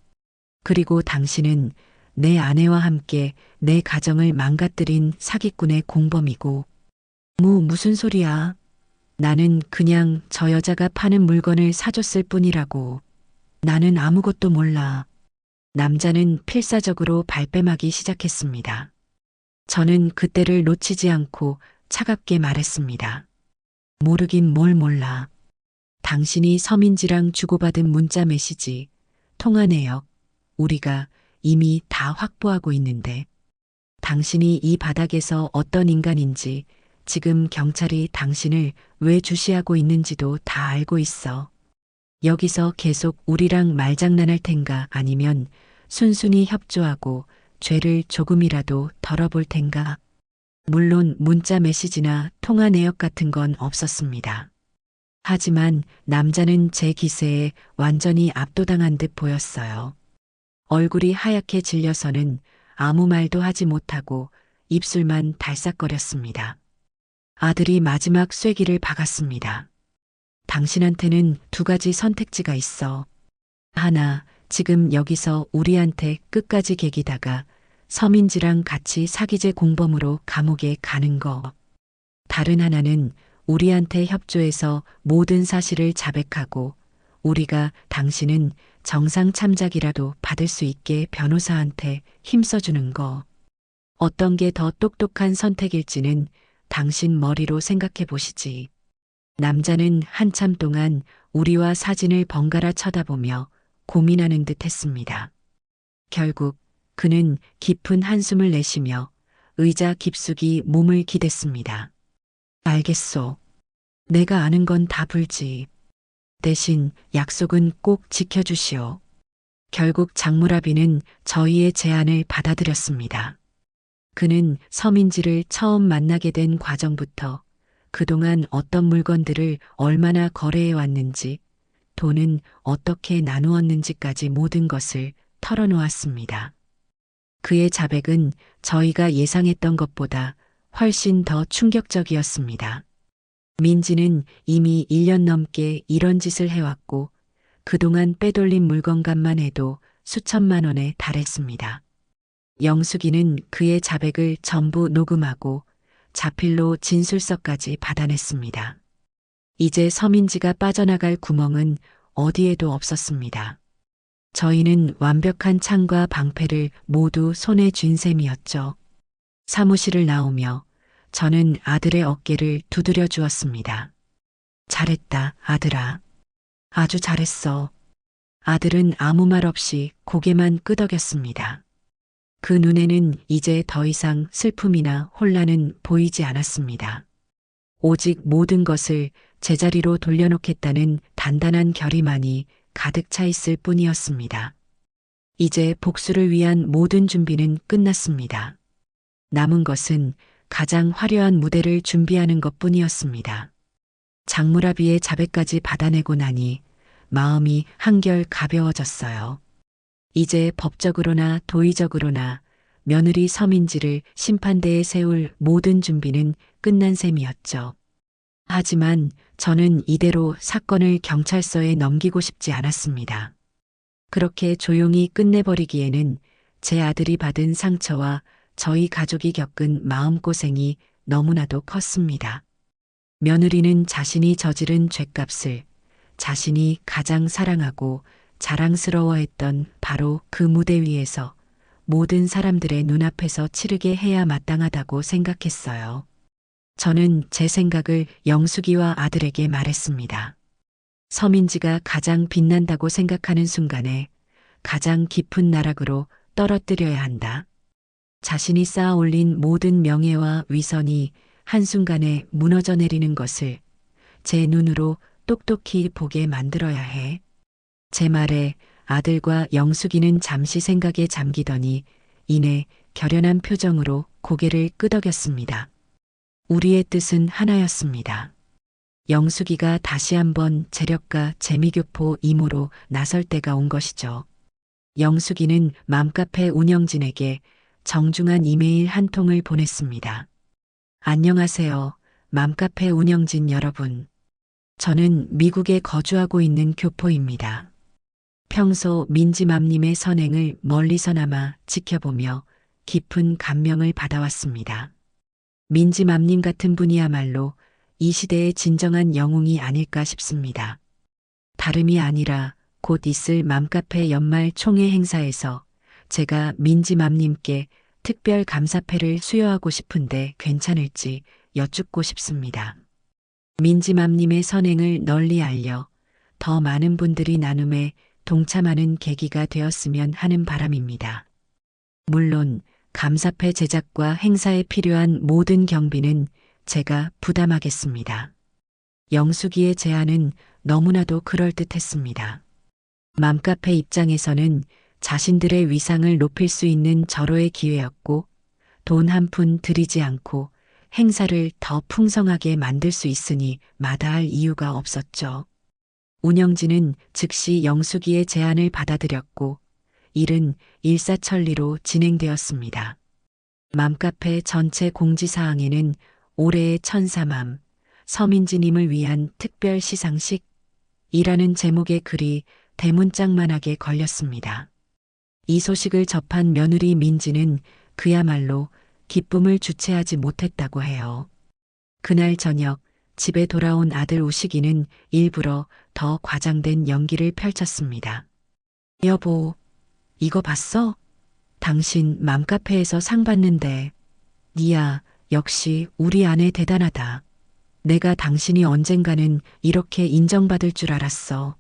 그리고 당신은 내 아내와 함께 내 가정을 망가뜨린 사기꾼의 공범이고. 무슨 소리야. 나는 그냥 저 여자가 파는 물건을 사줬을 뿐이라고. 나는 아무것도 몰라. 남자는 필사적으로 발뺌하기 시작했습니다. 저는 그때를 놓치지 않고 차갑게 말했습니다. 모르긴 뭘 몰라. 당신이 서민지랑 주고받은 문자 메시지, 통화 내역, 우리가 이미 다 확보하고 있는데 당신이 이 바닥에서 어떤 인간인지 지금 경찰이 당신을 왜 주시하고 있는지도 다 알고 있어. 여기서 계속 우리랑 말장난할 텐가 아니면 순순히 협조하고 죄를 조금이라도 덜어볼 텐가. 물론 문자 메시지나 통화 내역 같은 건 없었습니다. 하지만 남자는 제 기세에 완전히 압도당한 듯 보였어요. 얼굴이 하얗게 질려서는 아무 말도 하지 못하고 입술만 달싹거렸습니다. 아들이 마지막 쐐기를 박았습니다. 당신한테는 두 가지 선택지가 있어. 하나, 지금 여기서 우리한테 끝까지 개기다가 서민지랑 같이 사기죄 공범으로 감옥에 가는 거. 다른 하나는 우리한테 협조해서 모든 사실을 자백하고 우리가 당신은 정상 참작이라도 받을 수 있게 변호사한테 힘써주는 거. 어떤 게 더 똑똑한 선택일지는 당신 머리로 생각해 보시지. 남자는 한참 동안 우리와 사진을 번갈아 쳐다보며 고민하는 듯 했습니다. 결국 그는 깊은 한숨을 내쉬며 의자 깊숙이 몸을 기댔습니다. 알겠소. 내가 아는 건 다 불지. 대신 약속은 꼭 지켜주시오. 결국 장무라비는 저희의 제안을 받아들였습니다. 그는 서민지를 처음 만나게 된 과정부터 그동안 어떤 물건들을 얼마나 거래해 왔는지, 돈은 어떻게 나누었는지까지 모든 것을 털어놓았습니다. 그의 자백은 저희가 예상했던 것보다 훨씬 더 충격적이었습니다. 민지는 이미 1년 넘게 이런 짓을 해왔고 그동안 빼돌린 물건값만 해도 수천만 원에 달했습니다. 영숙이는 그의 자백을 전부 녹음하고 자필로 진술서까지 받아냈습니다. 이제 서민지가 빠져나갈 구멍은 어디에도 없었습니다. 저희는 완벽한 창과 방패를 모두 손에 쥔 셈이었죠. 사무실을 나오며 저는 아들의 어깨를 두드려 주었습니다. 잘했다, 아들아. 아주 잘했어. 아들은 아무 말 없이 고개만 끄덕였습니다. 그 눈에는 이제 더 이상 슬픔이나 혼란은 보이지 않았습니다. 오직 모든 것을 제자리로 돌려놓겠다는 단단한 결의만이 가득 차 있을 뿐이었습니다. 이제 복수를 위한 모든 준비는 끝났습니다. 남은 것은 가장 화려한 무대를 준비하는 것뿐이었습니다. 장무라비의 자백까지 받아내고 나니 마음이 한결 가벼워졌어요. 이제 법적으로나 도의적으로나 며느리 서민지를 심판대에 세울 모든 준비는 끝난 셈이었죠. 하지만 저는 이대로 사건을 경찰서에 넘기고 싶지 않았습니다. 그렇게 조용히 끝내버리기에는 제 아들이 받은 상처와 저희 가족이 겪은 마음고생이 너무나도 컸습니다. 며느리는 자신이 저지른 죗값을 자신이 가장 사랑하고 자랑스러워했던 바로 그 무대 위에서 모든 사람들의 눈앞에서 치르게 해야 마땅하다고 생각했어요. 저는 제 생각을 영숙이와 아들에게 말했습니다. 서민지가 가장 빛난다고 생각하는 순간에 가장 깊은 나락으로 떨어뜨려야 한다. 자신이 쌓아 올린 모든 명예와 위선이 한순간에 무너져 내리는 것을 제 눈으로 똑똑히 보게 만들어야 해. 제 말에 아들과 영숙이는 잠시 생각에 잠기더니 이내 결연한 표정으로 고개를 끄덕였습니다. 우리의 뜻은 하나였습니다. 영숙이가 다시 한번 재력가 재미교포 이모로 나설 때가 온 것이죠. 영숙이는 맘카페 운영진에게 정중한 이메일 한 통을 보냈습니다. 안녕하세요, 맘카페 운영진 여러분. 저는 미국에 거주하고 있는 교포입니다. 평소 민지맘님의 선행을 멀리서나마 지켜보며 깊은 감명을 받아왔습니다. 민지맘님 같은 분이야말로 이 시대의 진정한 영웅이 아닐까 싶습니다. 다름이 아니라 곧 있을 맘카페 연말 총회 행사에서 제가 민지맘님께 특별 감사패를 수여하고 싶은데 괜찮을지 여쭙고 싶습니다. 민지맘님의 선행을 널리 알려 더 많은 분들이 나눔에 동참하는 계기가 되었으면 하는 바람입니다. 물론 감사패 제작과 행사에 필요한 모든 경비는 제가 부담하겠습니다. 영숙이의 제안은 너무나도 그럴듯했습니다. 맘카페 입장에서는 자신들의 위상을 높일 수 있는 절호의 기회였고 돈 한 푼 들이지 않고 행사를 더 풍성하게 만들 수 있으니 마다할 이유가 없었죠. 운영진은 즉시 영숙이의 제안을 받아들였고 일은 일사천리로 진행되었습니다. 맘카페 전체 공지사항에는 올해의 천사맘, 서민지님을 위한 특별 시상식이라는 제목의 글이 대문짝만하게 걸렸습니다. 이 소식을 접한 며느리 민지는 그야말로 기쁨을 주체하지 못했다고 해요. 그날 저녁 집에 돌아온 아들 우식이는 일부러 더 과장된 연기를 펼쳤습니다. 여보, 이거 봤어? 당신 맘카페에서 상 받는데. 니야, 역시 우리 아내 대단하다. 내가 당신이 언젠가는 이렇게 인정받을 줄 알았어.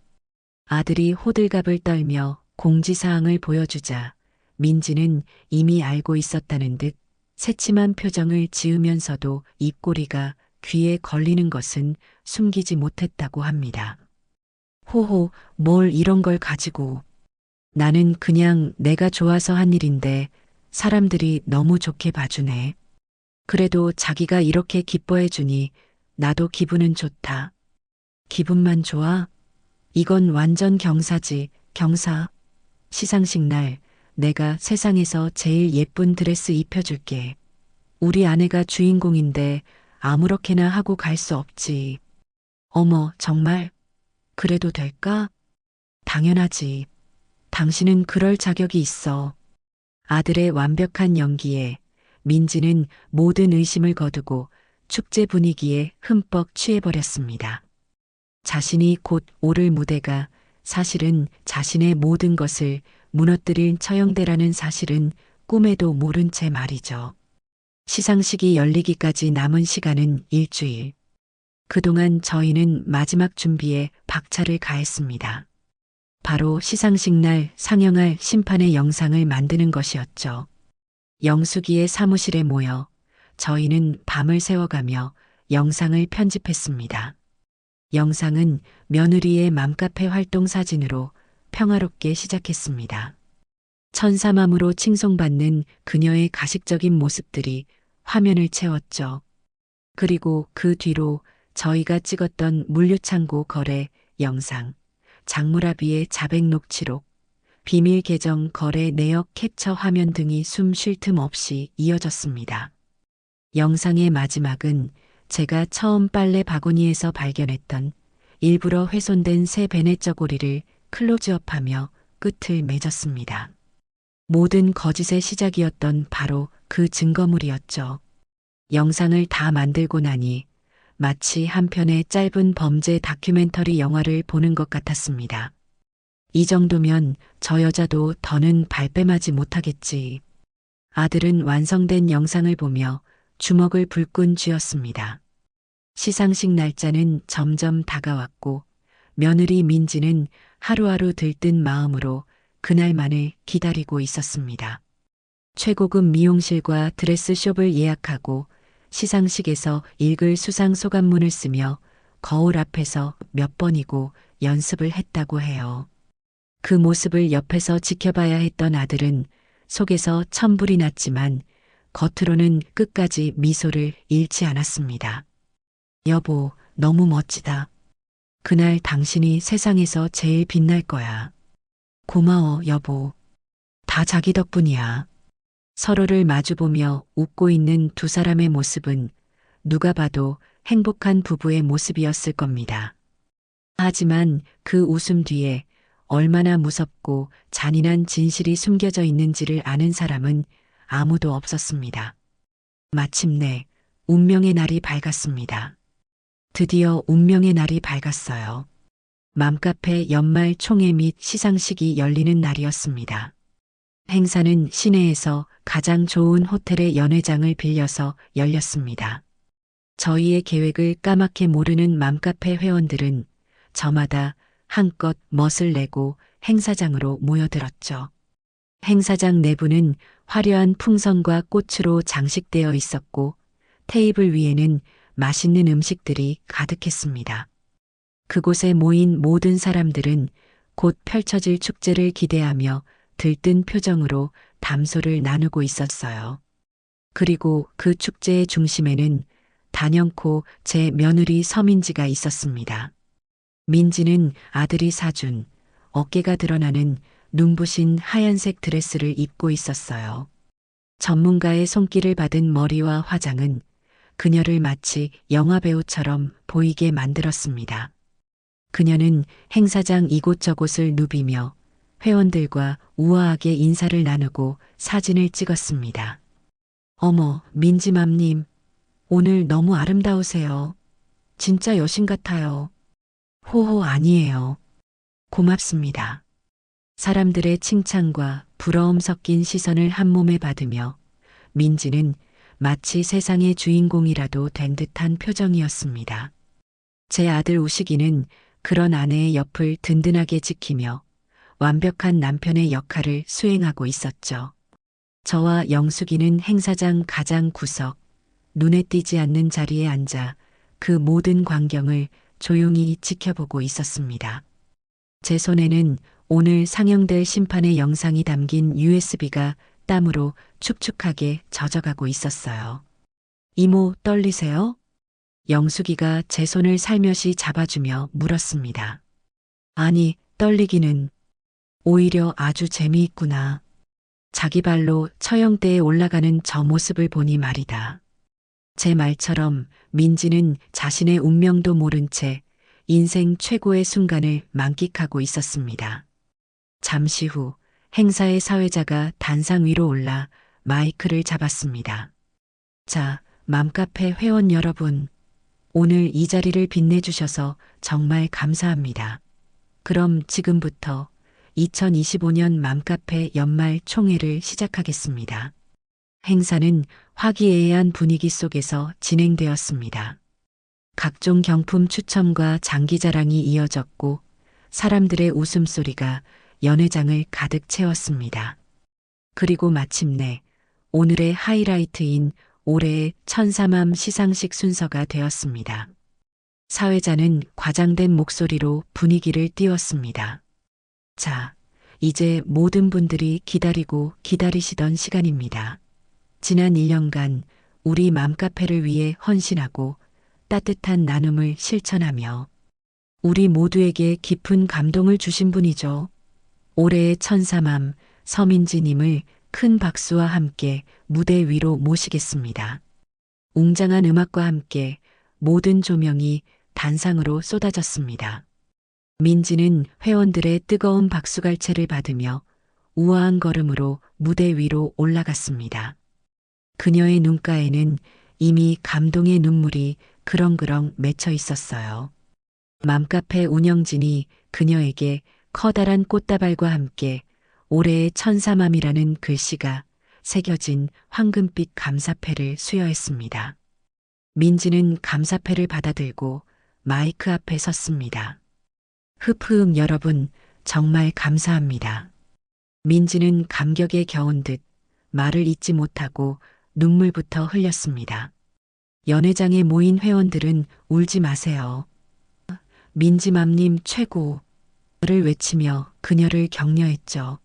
아들이 호들갑을 떨며 공지사항을 보여주자 민지는 이미 알고 있었다는 듯 새침한 표정을 지으면서도 입꼬리가 귀에 걸리는 것은 숨기지 못했다고 합니다. 호호, 뭘 이런 걸 가지고. 나는 그냥 내가 좋아서 한 일인데 사람들이 너무 좋게 봐주네. 그래도 자기가 이렇게 기뻐해 주니 나도 기분은 좋다. 기분만 좋아? 이건 완전 경사지, 경사. 시상식 날 내가 세상에서 제일 예쁜 드레스 입혀줄게. 우리 아내가 주인공인데 아무렇게나 하고 갈 수 없지. 어머, 정말? 그래도 될까? 당연하지. 당신은 그럴 자격이 있어. 아들의 완벽한 연기에 민지는 모든 의심을 거두고 축제 분위기에 흠뻑 취해버렸습니다. 자신이 곧 오를 무대가 사실은 자신의 모든 것을 무너뜨릴 처형대라는 사실은 꿈에도 모른 채 말이죠. 시상식이 열리기까지 남은 시간은 일주일. 그동안 저희는 마지막 준비에 박차를 가했습니다. 바로 시상식 날 상영할 심판의 영상을 만드는 것이었죠. 영숙이의 사무실에 모여 저희는 밤을 새워가며 영상을 편집했습니다. 영상은 며느리의 맘카페 활동 사진으로 평화롭게 시작했습니다. 천사맘으로 칭송받는 그녀의 가식적인 모습들이 화면을 채웠죠. 그리고 그 뒤로 저희가 찍었던 물류창고 거래 영상, 장무라비의 자백 녹취록, 비밀 계정 거래 내역 캡처 화면 등이 숨 쉴 틈 없이 이어졌습니다. 영상의 마지막은 제가 처음 빨래 바구니에서 발견했던 일부러 훼손된 새 베네 저고리를 클로즈업하며 끝을 맺었습니다. 모든 거짓의 시작이었던 바로 그 증거물이었죠. 영상을 다 만들고 나니 마치 한 편의 짧은 범죄 다큐멘터리 영화를 보는 것 같았습니다. 이 정도면 저 여자도 더는 발뺌하지 못하겠지. 아들은 완성된 영상을 보며 주먹을 불끈 쥐었습니다. 시상식 날짜는 점점 다가왔고 며느리 민지는 하루하루 들뜬 마음으로 그날만을 기다리고 있었습니다. 최고급 미용실과 드레스숍을 예약하고 시상식에서 읽을 수상 소감문을 쓰며 거울 앞에서 몇 번이고 연습을 했다고 해요. 그 모습을 옆에서 지켜봐야 했던 아들은 속에서 천불이 났지만 겉으로는 끝까지 미소를 잃지 않았습니다. 여보, 너무 멋지다. 그날 당신이 세상에서 제일 빛날 거야. 고마워, 여보. 다 자기 덕분이야. 서로를 마주보며 웃고 있는 두 사람의 모습은 누가 봐도 행복한 부부의 모습이었을 겁니다. 하지만 그 웃음 뒤에 얼마나 무섭고 잔인한 진실이 숨겨져 있는지를 아는 사람은 아무도 없었습니다. 마침내 운명의 날이 밝았습니다. 드디어 운명의 날이 밝았어요. 맘카페 연말 총회 및 시상식이 열리는 날이었습니다. 행사는 시내에서 가장 좋은 호텔의 연회장을 빌려서 열렸습니다. 저희의 계획을 까맣게 모르는 맘카페 회원들은 저마다 한껏 멋을 내고 행사장으로 모여들었죠. 행사장 내부는 화려한 풍선과 꽃으로 장식되어 있었고 테이블 위에는 맛있는 음식들이 가득했습니다. 그곳에 모인 모든 사람들은 곧 펼쳐질 축제를 기대하며 들뜬 표정으로 담소를 나누고 있었어요. 그리고 그 축제의 중심에는 단연코 제 며느리 서민지가 있었습니다. 민지는 아들이 사준 어깨가 드러나는 눈부신 하얀색 드레스를 입고 있었어요. 전문가의 손길을 받은 머리와 화장은 그녀를 마치 영화배우처럼 보이게 만들었습니다. 그녀는 행사장 이곳저곳을 누비며 회원들과 우아하게 인사를 나누고 사진을 찍었습니다. 어머, 민지맘님, 오늘 너무 아름다우세요. 진짜 여신 같아요. 호호 아니에요. 고맙습니다. 사람들의 칭찬과 부러움 섞인 시선을 한 몸에 받으며 민지는 마치 세상의 주인공이라도 된 듯한 표정이었습니다. 제 아들 우식이는 그런 아내의 옆을 든든하게 지키며 완벽한 남편의 역할을 수행하고 있었죠. 저와 영숙이는 행사장 가장 구석, 눈에 띄지 않는 자리에 앉아 그 모든 광경을 조용히 지켜보고 있었습니다. 제 손에는 오늘 상영될 심판의 영상이 담긴 USB가 땀으로 축축하게 젖어가고 있었어요. 이모, 떨리세요? 영숙이가 제 손을 살며시 잡아주며 물었습니다. 아니, 떨리기는. 오히려 아주 재미있구나. 자기 발로 처형대에 올라가는 저 모습을 보니 말이다. 제 말처럼 민지는 자신의 운명도 모른 채 인생 최고의 순간을 만끽하고 있었습니다. 잠시 후 행사의 사회자가 단상 위로 올라 마이크를 잡았습니다. 자, 맘카페 회원 여러분. 오늘 이 자리를 빛내주셔서 정말 감사합니다. 그럼 지금부터 2025년 맘카페 연말 총회를 시작하겠습니다. 행사는 화기애애한 분위기 속에서 진행되었습니다. 각종 경품 추첨과 장기자랑이 이어졌고 사람들의 웃음소리가 연회장을 가득 채웠습니다. 그리고 마침내 오늘의 하이라이트인 올해의 천사맘 시상식 순서가 되었습니다. 사회자는 과장된 목소리로 분위기를 띄웠습니다. 자, 이제 모든 분들이 기다리고 기다리시던 시간입니다. 지난 1년간 우리 맘카페를 위해 헌신하고 따뜻한 나눔을 실천하며 우리 모두에게 깊은 감동을 주신 분이죠. 올해의 천사맘 서민지님을 큰 박수와 함께 무대 위로 모시겠습니다. 웅장한 음악과 함께 모든 조명이 단상으로 쏟아졌습니다. 민지는 회원들의 뜨거운 박수갈채를 받으며 우아한 걸음으로 무대 위로 올라갔습니다. 그녀의 눈가에는 이미 감동의 눈물이 그렁그렁 맺혀 있었어요. 맘카페 운영진이 그녀에게 커다란 꽃다발과 함께 올해의 천사맘이라는 글씨가 새겨진 황금빛 감사패를 수여했습니다. 민지는 감사패를 받아들고 마이크 앞에 섰습니다. 흡흡 여러분, 정말 감사합니다. 민지는 감격에 겨운 듯 말을 잇지 못하고 눈물부터 흘렸습니다. 연회장에 모인 회원들은 울지 마세요. 민지맘님 최고를 외치며 그녀를 격려했죠.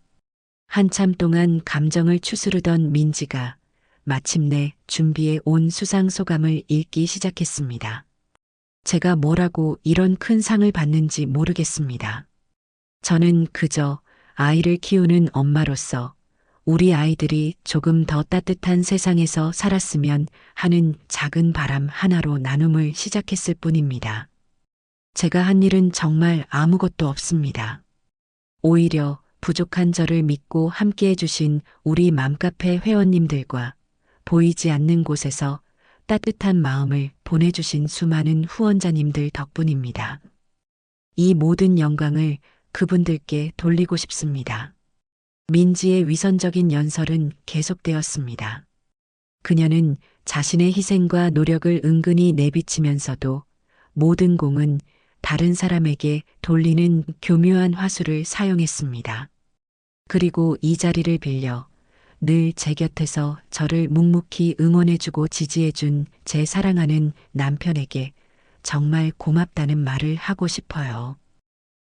한참 동안 감정을 추스르던 민지가 마침내 준비해 온 수상 소감을 읽기 시작했습니다. 제가 뭐라고 이런 큰 상을 받는지 모르겠습니다. 저는 그저 아이를 키우는 엄마로서 우리 아이들이 조금 더 따뜻한 세상에서 살았으면 하는 작은 바람 하나로 나눔을 시작했을 뿐입니다. 제가 한 일은 정말 아무것도 없습니다. 오히려 부족한 저를 믿고 함께해 주신 우리 맘카페 회원님들과 보이지 않는 곳에서 따뜻한 마음을 보내주신 수많은 후원자님들 덕분입니다. 이 모든 영광을 그분들께 돌리고 싶습니다. 민지의 위선적인 연설은 계속되었습니다. 그녀는 자신의 희생과 노력을 은근히 내비치면서도 모든 공은 다른 사람에게 돌리는 교묘한 화술을 사용했습니다. 그리고 이 자리를 빌려 늘 제 곁에서 저를 묵묵히 응원해주고 지지해준 제 사랑하는 남편에게 정말 고맙다는 말을 하고 싶어요.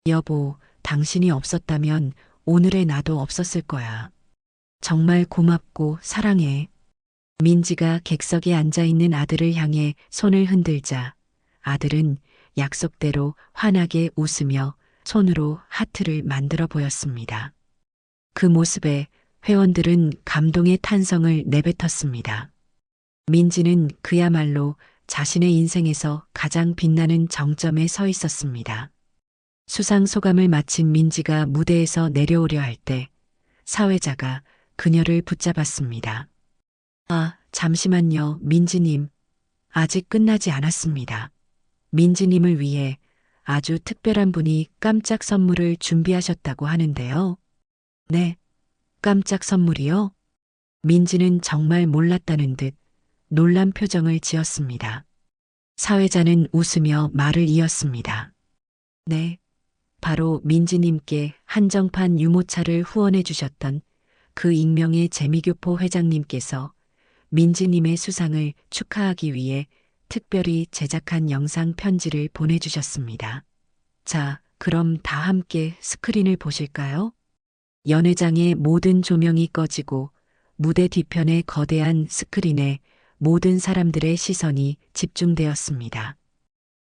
여보, 당신이 없었다면 오늘의 나도 없었을 거야. 정말 고맙고 사랑해. 민지가 객석에 앉아있는 아들을 향해 손을 흔들자 아들은 약속대로 환하게 웃으며 손으로 하트를 만들어 보였습니다. 그 모습에 회원들은 감동의 탄성을 내뱉었습니다. 민지는 그야말로 자신의 인생에서 가장 빛나는 정점에 서 있었습니다. 수상 소감을 마친 민지가 무대에서 내려오려 할 때 사회자가 그녀를 붙잡았습니다. 아, 잠시만요, 민지님. 아직 끝나지 않았습니다. 민지님을 위해 아주 특별한 분이 깜짝 선물을 준비하셨다고 하는데요. 네, 깜짝 선물이요? 민지는 정말 몰랐다는 듯 놀란 표정을 지었습니다. 사회자는 웃으며 말을 이었습니다. 네, 바로 민지님께 한정판 유모차를 후원해 주셨던 그 익명의 재미교포 회장님께서 민지님의 수상을 축하하기 위해 특별히 제작한 영상 편지를 보내주셨습니다. 자, 그럼 다 함께 스크린을 보실까요? 연회장의 모든 조명이 꺼지고 무대 뒤편의 거대한 스크린에 모든 사람들의 시선이 집중되었습니다.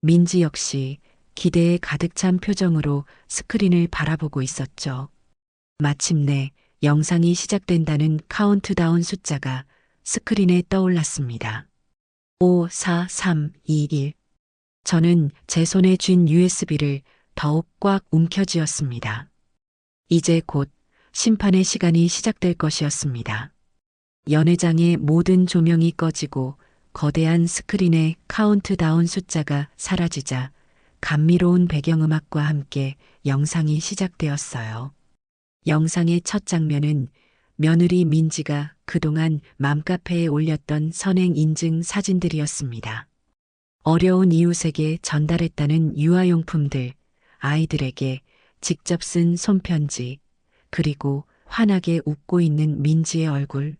민지 역시 기대에 가득 찬 표정으로 스크린을 바라보고 있었죠. 마침내 영상이 시작된다는 카운트다운 숫자가 스크린에 떠올랐습니다. 5, 4, 3, 2, 1. 저는 제 손에 쥔 USB를 더욱 꽉 움켜쥐었습니다. 이제 곧 심판의 시간이 시작될 것이었습니다. 연회장의 모든 조명이 꺼지고 거대한 스크린에 카운트다운 숫자가 사라지자 감미로운 배경음악과 함께 영상이 시작되었어요. 영상의 첫 장면은 며느리 민지가 그동안 맘카페에 올렸던 선행 인증 사진들이었습니다. 어려운 이웃에게 전달했다는 유아용품들, 아이들에게 직접 쓴 손편지, 그리고 환하게 웃고 있는 민지의 얼굴.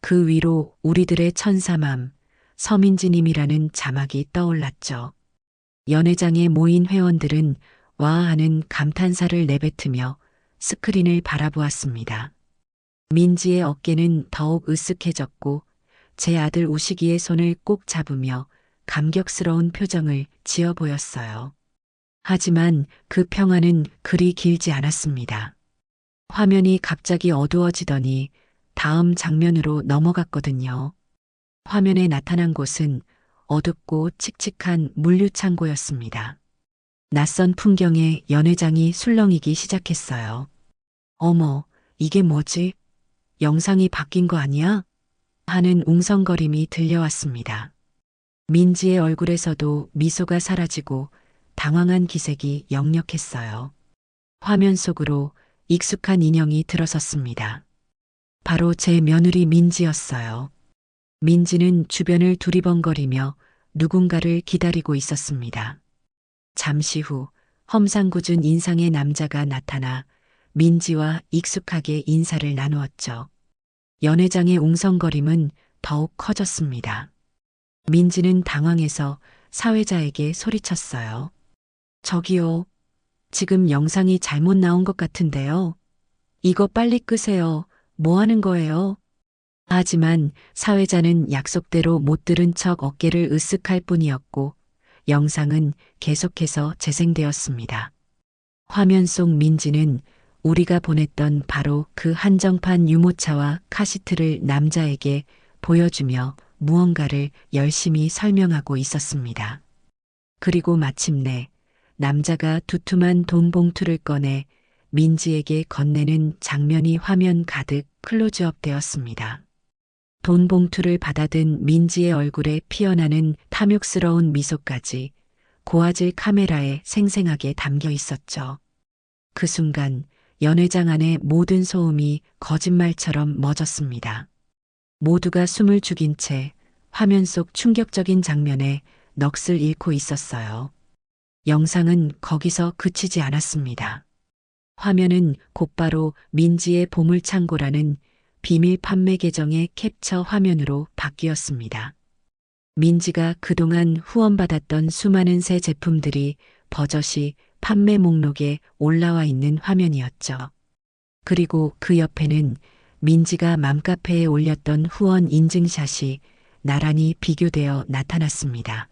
그 위로 우리들의 천사맘, 서민지님이라는 자막이 떠올랐죠. 연회장에 모인 회원들은 와 하는 감탄사를 내뱉으며 스크린을 바라보았습니다. 민지의 어깨는 더욱 으쓱해졌고 제 아들 우식이의 손을 꼭 잡으며 감격스러운 표정을 지어 보였어요. 하지만 그 평화는 그리 길지 않았습니다. 화면이 갑자기 어두워지더니 다음 장면으로 넘어갔거든요. 화면에 나타난 곳은 어둡고 칙칙한 물류창고였습니다. 낯선 풍경에 연회장이 술렁이기 시작했어요. 어머, 이게 뭐지? 영상이 바뀐 거 아니야? 하는 웅성거림이 들려왔습니다. 민지의 얼굴에서도 미소가 사라지고 당황한 기색이 역력했어요. 화면 속으로 익숙한 인형이 들어섰습니다. 바로 제 며느리 민지였어요. 민지는 주변을 두리번거리며 누군가를 기다리고 있었습니다. 잠시 후 험상궂은 인상의 남자가 나타나 민지와 익숙하게 인사를 나누었죠. 연회장의 웅성거림은 더욱 커졌습니다. 민지는 당황해서 사회자에게 소리쳤어요. 저기요, 지금 영상이 잘못 나온 것 같은데요. 이거 빨리 끄세요. 뭐 하는 거예요? 하지만 사회자는 약속대로 못 들은 척 어깨를 으쓱할 뿐이었고 영상은 계속해서 재생되었습니다. 화면 속 민지는 우리가 보냈던 바로 그 한정판 유모차와 카시트를 남자에게 보여주며 무언가를 열심히 설명하고 있었습니다. 그리고 마침내 남자가 두툼한 돈 봉투를 꺼내 민지에게 건네는 장면이 화면 가득 클로즈업 되었습니다. 돈 봉투를 받아든 민지의 얼굴에 피어나는 탐욕스러운 미소까지 고화질 카메라에 생생하게 담겨 있었죠. 그 순간 연회장 안의 모든 소음이 거짓말처럼 멎었습니다. 모두가 숨을 죽인 채 화면 속 충격적인 장면에 넋을 잃고 있었어요. 영상은 거기서 그치지 않았습니다. 화면은 곧바로 민지의 보물창고라는 비밀 판매 계정의 캡처 화면으로 바뀌었습니다. 민지가 그동안 후원받았던 수많은 새 제품들이 버젓이 판매 목록에 올라와 있는 화면이었죠. 그리고 그 옆에는 민지가 맘카페에 올렸던 후원 인증샷이 나란히 비교되어 나타났습니다.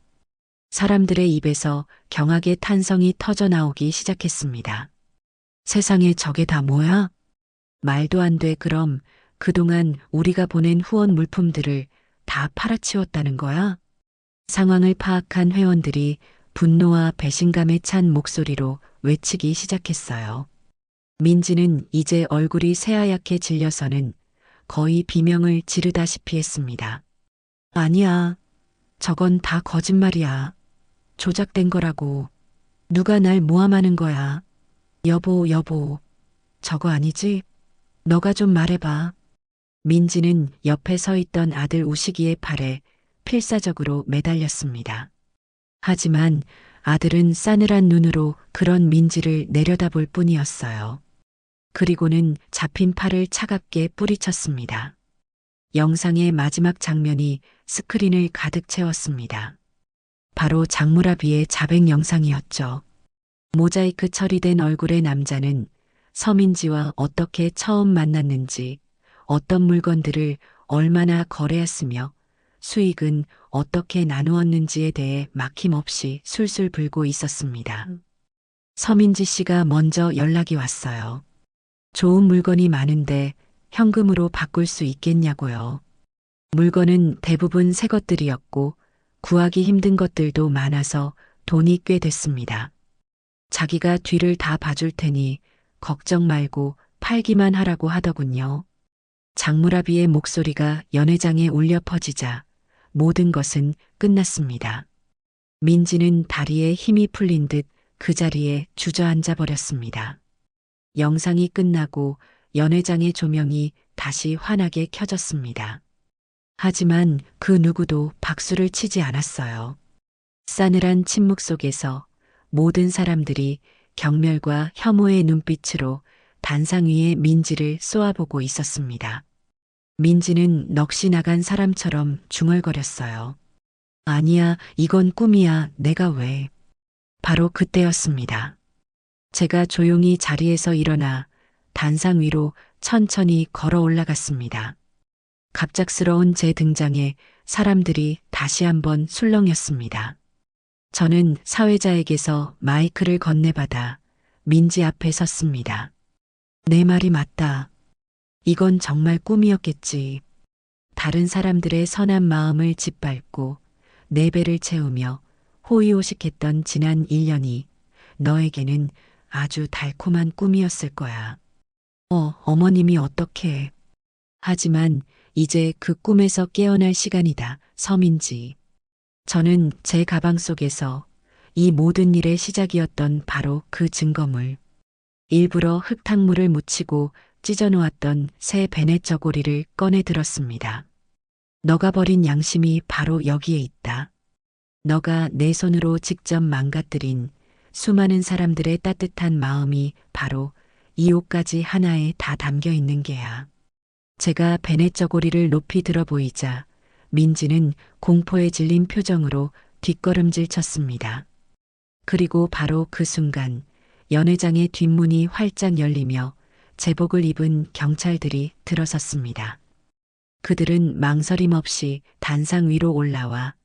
사람들의 입에서 경악의 탄성이 터져 나오기 시작했습니다. 세상에 저게 다 뭐야? 말도 안 돼. 그럼 그동안 우리가 보낸 후원 물품들을 다 팔아치웠다는 거야? 상황을 파악한 회원들이 분노와 배신감에 찬 목소리로 외치기 시작했어요. 민지는 이제 얼굴이 새하얗게 질려서는 거의 비명을 지르다시피 했습니다. 아니야. 저건 다 거짓말이야. 조작된 거라고. 누가 날 모함하는 거야. 여보. 저거 아니지? 너가 좀 말해봐. 민지는 옆에 서 있던 아들 우식이의 팔에 필사적으로 매달렸습니다. 하지만 아들은 싸늘한 눈으로 그런 민지를 내려다볼 뿐이었어요. 그리고는 잡힌 팔을 차갑게 뿌리쳤습니다. 영상의 마지막 장면이 스크린을 가득 채웠습니다. 바로 장무라비의 자백 영상이었죠. 모자이크 처리된 얼굴의 남자는 서민지와 어떻게 처음 만났는지, 어떤 물건들을 얼마나 거래했으며 수익은 어떻게 나누었는지에 대해 막힘없이 술술 불고 있었습니다. 서민지 씨가 먼저 연락이 왔어요. 좋은 물건이 많은데 현금으로 바꿀 수 있겠냐고요. 물건은 대부분 새 것들이었고 구하기 힘든 것들도 많아서 돈이 꽤 됐습니다. 자기가 뒤를 다 봐줄 테니 걱정 말고 팔기만 하라고 하더군요. 장무라비의 목소리가 연회장에 울려 퍼지자 모든 것은 끝났습니다. 민지는 다리에 힘이 풀린 듯 그 자리에 주저앉아 버렸습니다. 영상이 끝나고 연회장의 조명이 다시 환하게 켜졌습니다. 하지만 그 누구도 박수를 치지 않았어요. 싸늘한 침묵 속에서 모든 사람들이 경멸과 혐오의 눈빛으로 단상 위에 민지를 쏘아보고 있었습니다. 민지는 넋이 나간 사람처럼 중얼거렸어요. 아니야, 이건 꿈이야, 내가 왜. 바로 그때였습니다. 제가 조용히 자리에서 일어나 단상 위로 천천히 걸어 올라갔습니다. 갑작스러운 제 등장에 사람들이 다시 한번 술렁였습니다. 저는 사회자에게서 마이크를 건네받아 민지 앞에 섰습니다. 내 말이 맞다. 이건 정말 꿈이었겠지. 다른 사람들의 선한 마음을 짓밟고 내 배를 채우며 호의호식했던 지난 1년이 너에게는 아주 달콤한 꿈이었을 거야. 어머님이 어떻게. 하지만 이제 그 꿈에서 깨어날 시간이다, 서민지. 저는 제 가방 속에서 이 모든 일의 시작이었던 바로 그 증거물. 일부러 흙탕물을 묻히고 찢어놓았던 새 베네 저고리를 꺼내 들었습니다. 너가 버린 양심이 바로 여기에 있다. 너가 내 손으로 직접 망가뜨린 수많은 사람들의 따뜻한 마음이 바로 이 옷가지 하나에 다 담겨 있는 게야. 제가 베네 저고리를 높이 들어 보이자 민지는 공포에 질린 표정으로 뒷걸음질 쳤습니다. 그리고 바로 그 순간 연회장의 뒷문이 활짝 열리며 제복을 입은 경찰들이 들어섰습니다. 그들은 망설임 없이 단상 위로 올라와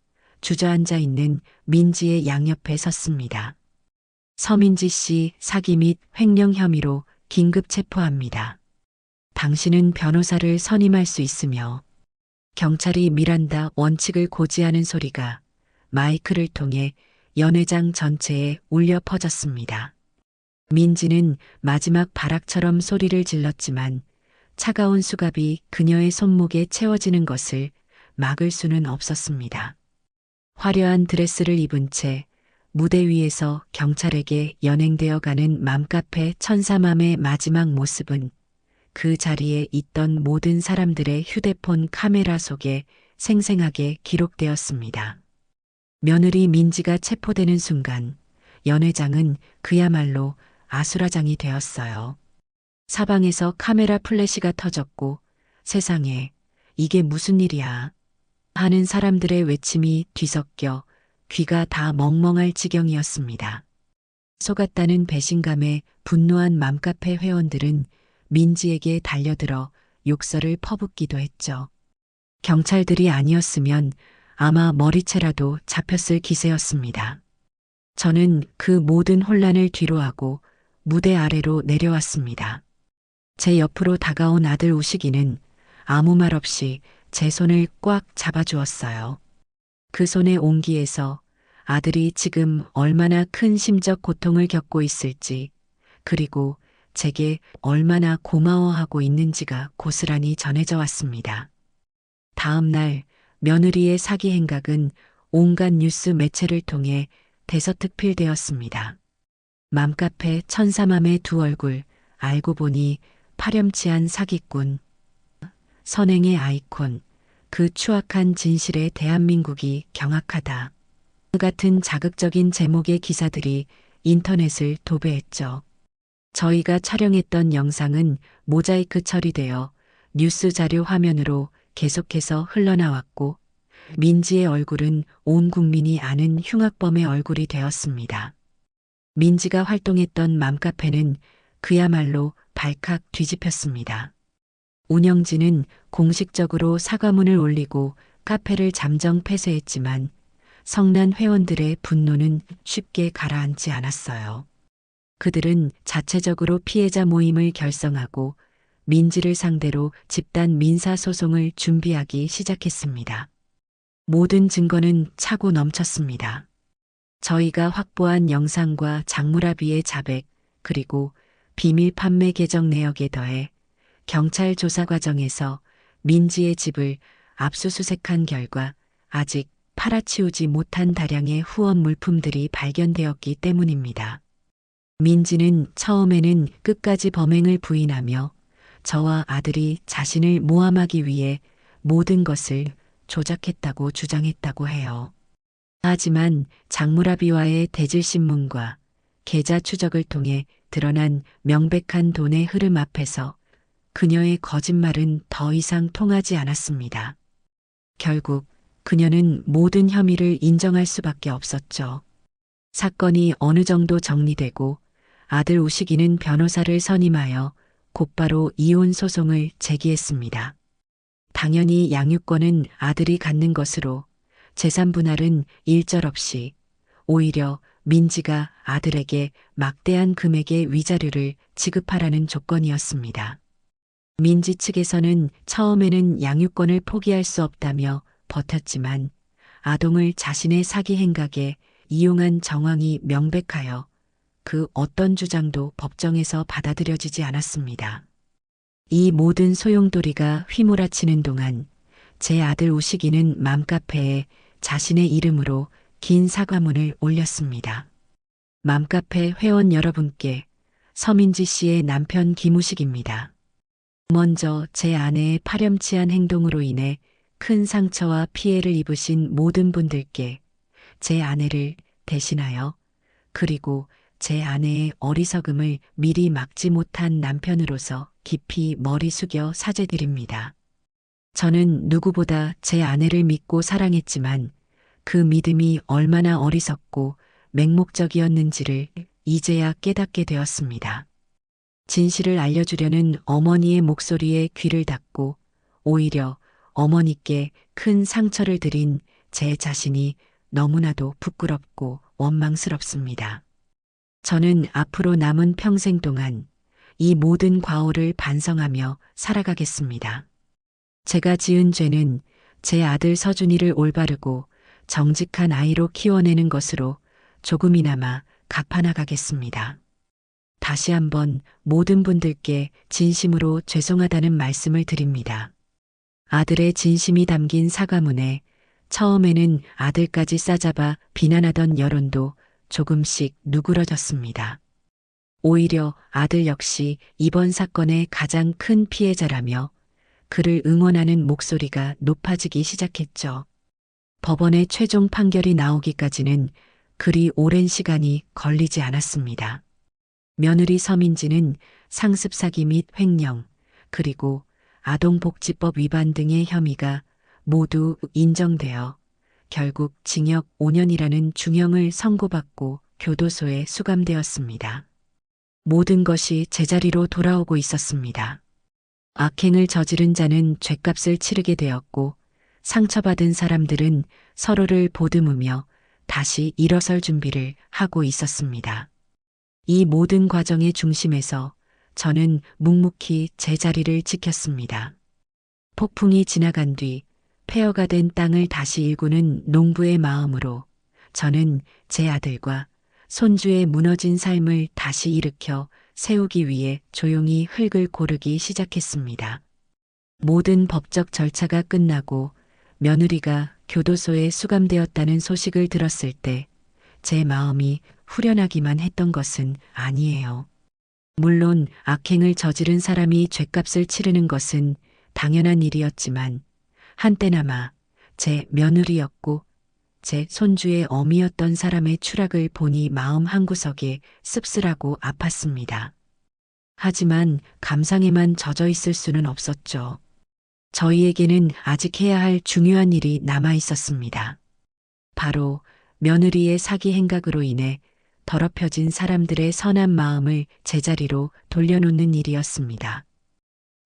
주저앉아 있는 민지의 양옆에 섰습니다. 서민지 씨 사기 및 횡령 혐의로 긴급 체포합니다. 당신은 변호사를 선임할 수 있으며 경찰이 미란다 원칙을 고지하는 소리가 마이크를 통해 연회장 전체에 울려 퍼졌습니다. 민지는 마지막 발악처럼 소리를 질렀지만 차가운 수갑이 그녀의 손목에 채워지는 것을 막을 수는 없었습니다. 화려한 드레스를 입은 채 무대 위에서 경찰에게 연행되어 가는 맘카페 천사맘의 마지막 모습은 그 자리에 있던 모든 사람들의 휴대폰 카메라 속에 생생하게 기록되었습니다. 며느리 민지가 체포되는 순간 연회장은 그야말로 아수라장이 되었어요. 사방에서 카메라 플래시가 터졌고 세상에 이게 무슨 일이야 하는 사람들의 외침이 뒤섞여 귀가 다 멍멍할 지경이었습니다. 속았다는 배신감에 분노한 맘카페 회원들은 민지에게 달려들어 욕설을 퍼붓기도 했죠. 경찰들이 아니었으면 아마 머리채라도 잡혔을 기세였습니다. 저는 그 모든 혼란을 뒤로하고 무대 아래로 내려왔습니다. 제 옆으로 다가온 아들 우식이는 아무 말 없이 제 손을 꽉 잡아주었어요. 그 손의 온기에서 아들이 지금 얼마나 큰 심적 고통을 겪고 있을지, 그리고 제게 얼마나 고마워하고 있는지가 고스란히 전해져 왔습니다. 다음 날 며느리의 사기 행각은 온갖 뉴스 매체를 통해 대서특필되었습니다. 맘카페 천사맘의 두 얼굴, 알고 보니 파렴치한 사기꾼, 선행의 아이콘, 그 추악한 진실에 대한민국이 경악하다. 그 같은 자극적인 제목의 기사들이 인터넷을 도배했죠. 저희가 촬영했던 영상은 모자이크 처리되어 뉴스 자료 화면으로 계속해서 흘러나왔고 민지의 얼굴은 온 국민이 아는 흉악범의 얼굴이 되었습니다. 민지가 활동했던 맘카페는 그야말로 발칵 뒤집혔습니다. 운영진은 공식적으로 사과문을 올리고 카페를 잠정 폐쇄했지만 성난 회원들의 분노는 쉽게 가라앉지 않았어요. 그들은 자체적으로 피해자 모임을 결성하고 민지를 상대로 집단 민사소송을 준비하기 시작했습니다. 모든 증거는 차고 넘쳤습니다. 저희가 확보한 영상과 장무라비의 자백, 그리고 비밀 판매 계정 내역에 더해 경찰 조사 과정에서 민지의 집을 압수수색한 결과 아직 팔아치우지 못한 다량의 후원 물품들이 발견되었기 때문입니다. 민지는 처음에는 끝까지 범행을 부인하며 저와 아들이 자신을 모함하기 위해 모든 것을 조작했다고 주장했다고 해요. 하지만 장무라비와의 대질신문과 계좌 추적을 통해 드러난 명백한 돈의 흐름 앞에서 그녀의 거짓말은 더 이상 통하지 않았습니다. 결국 그녀는 모든 혐의를 인정할 수밖에 없었죠. 사건이 어느 정도 정리되고 아들 우식이는 변호사를 선임하여 곧바로 이혼 소송을 제기했습니다. 당연히 양육권은 아들이 갖는 것으로 재산 분할은 일절없이 오히려 민지가 아들에게 막대한 금액의 위자료를 지급하라는 조건이었습니다. 민지 측에서는 처음에는 양육권을 포기할 수 없다며 버텼지만 아동을 자신의 사기 행각에 이용한 정황이 명백하여 그 어떤 주장도 법정에서 받아들여지지 않았습니다. 이 모든 소용돌이가 휘몰아치는 동안 제 아들 우식이는 맘카페에 자신의 이름으로 긴 사과문을 올렸습니다. 맘카페 회원 여러분께 서민지 씨의 남편 김우식입니다. 먼저 제 아내의 파렴치한 행동으로 인해 큰 상처와 피해를 입으신 모든 분들께 제 아내를 대신하여 그리고 제 아내의 어리석음을 미리 막지 못한 남편으로서 깊이 머리 숙여 사죄드립니다. 저는 누구보다 제 아내를 믿고 사랑했지만 그 믿음이 얼마나 어리석고 맹목적이었는지를 이제야 깨닫게 되었습니다. 진실을 알려주려는 어머니의 목소리에 귀를 닫고 오히려 어머니께 큰 상처를 드린 제 자신이 너무나도 부끄럽고 원망스럽습니다. 저는 앞으로 남은 평생 동안 이 모든 과오를 반성하며 살아가겠습니다. 제가 지은 죄는 제 아들 서준이를 올바르고 정직한 아이로 키워내는 것으로 조금이나마 갚아나가겠습니다. 다시 한번 모든 분들께 진심으로 죄송하다는 말씀을 드립니다. 아들의 진심이 담긴 사과문에 처음에는 아들까지 싸잡아 비난하던 여론도 조금씩 누그러졌습니다. 오히려 아들 역시 이번 사건의 가장 큰 피해자라며 그를 응원하는 목소리가 높아지기 시작했죠. 법원의 최종 판결이 나오기까지는 그리 오랜 시간이 걸리지 않았습니다. 며느리 서민지는 상습 사기 및 횡령, 그리고 아동복지법 위반 등의 혐의가 모두 인정되어 결국 징역 5년이라는 중형을 선고받고 교도소에 수감되었습니다. 모든 것이 제자리로 돌아오고 있었습니다. 악행을 저지른 자는 죗값을 치르게 되었고 상처받은 사람들은 서로를 보듬으며 다시 일어설 준비를 하고 있었습니다. 이 모든 과정의 중심에서 저는 묵묵히 제 자리를 지켰습니다. 폭풍이 지나간 뒤 폐허가 된 땅을 다시 일구는 농부의 마음으로 저는 제 아들과 손주의 무너진 삶을 다시 일으켜 세우기 위해 조용히 흙을 고르기 시작했습니다. 모든 법적 절차가 끝나고 며느리가 교도소에 수감되었다는 소식을 들었을 때 제 마음이 후련하기만 했던 것은 아니에요. 물론 악행을 저지른 사람이 죗값을 치르는 것은 당연한 일이었지만 한때나마 제 며느리였고 제 손주의 어미였던 사람의 추락을 보니 마음 한구석에 씁쓸하고 아팠습니다. 하지만 감상에만 젖어 있을 수는 없었죠. 저희에게는 아직 해야 할 중요한 일이 남아 있었습니다. 바로 며느리의 사기 행각으로 인해 더럽혀진 사람들의 선한 마음을 제자리로 돌려놓는 일이었습니다.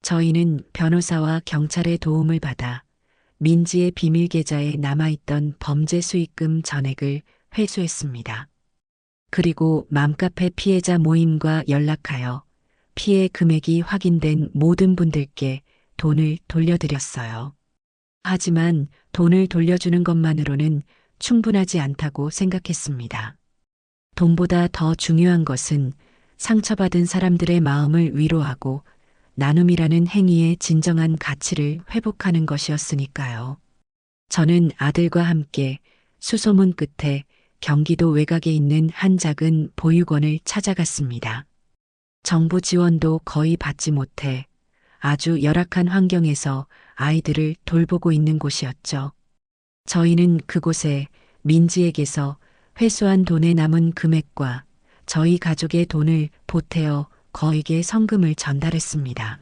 저희는 변호사와 경찰의 도움을 받아 민지의 비밀 계좌에 남아있던 범죄 수익금 전액을 회수했습니다. 그리고 맘카페 피해자 모임과 연락하여 피해 금액이 확인된 모든 분들께 돈을 돌려드렸어요. 하지만 돈을 돌려주는 것만으로는 충분하지 않다고 생각했습니다. 돈보다 더 중요한 것은 상처받은 사람들의 마음을 위로하고 나눔이라는 행위의 진정한 가치를 회복하는 것이었으니까요. 저는 아들과 함께 수소문 끝에 경기도 외곽에 있는 한 작은 보육원을 찾아갔습니다. 정부 지원도 거의 받지 못해 아주 열악한 환경에서 아이들을 돌보고 있는 곳이었죠. 저희는 그곳에 민지에게서 회수한 돈에 남은 금액과 저희 가족의 돈을 보태어 거액의 성금을 전달했습니다.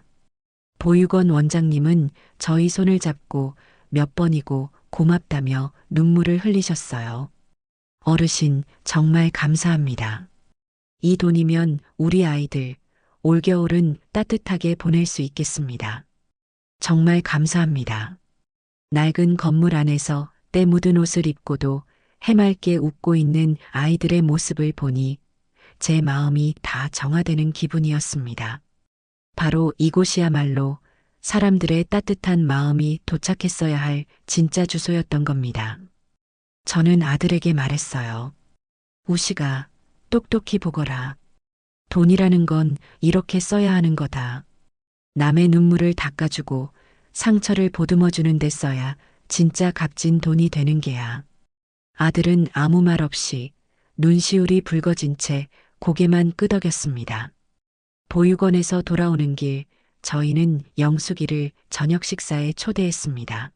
보육원 원장님은 저희 손을 잡고 몇 번이고 고맙다며 눈물을 흘리셨어요. 어르신, 정말 감사합니다. 이 돈이면 우리 아이들 올겨울은 따뜻하게 보낼 수 있겠습니다. 정말 감사합니다. 낡은 건물 안에서 때 묻은 옷을 입고도 해맑게 웃고 있는 아이들의 모습을 보니 제 마음이 다 정화되는 기분이었습니다. 바로 이곳이야말로 사람들의 따뜻한 마음이 도착했어야 할 진짜 주소였던 겁니다. 저는 아들에게 말했어요. 우시가 똑똑히 보거라. 돈이라는 건 이렇게 써야 하는 거다. 남의 눈물을 닦아주고 상처를 보듬어주는 데 써야 진짜 값진 돈이 되는 게야. 아들은 아무 말 없이 눈시울이 붉어진 채 고개만 끄덕였습니다. 보육원에서 돌아오는 길 저희는 영숙이를 저녁 식사에 초대했습니다.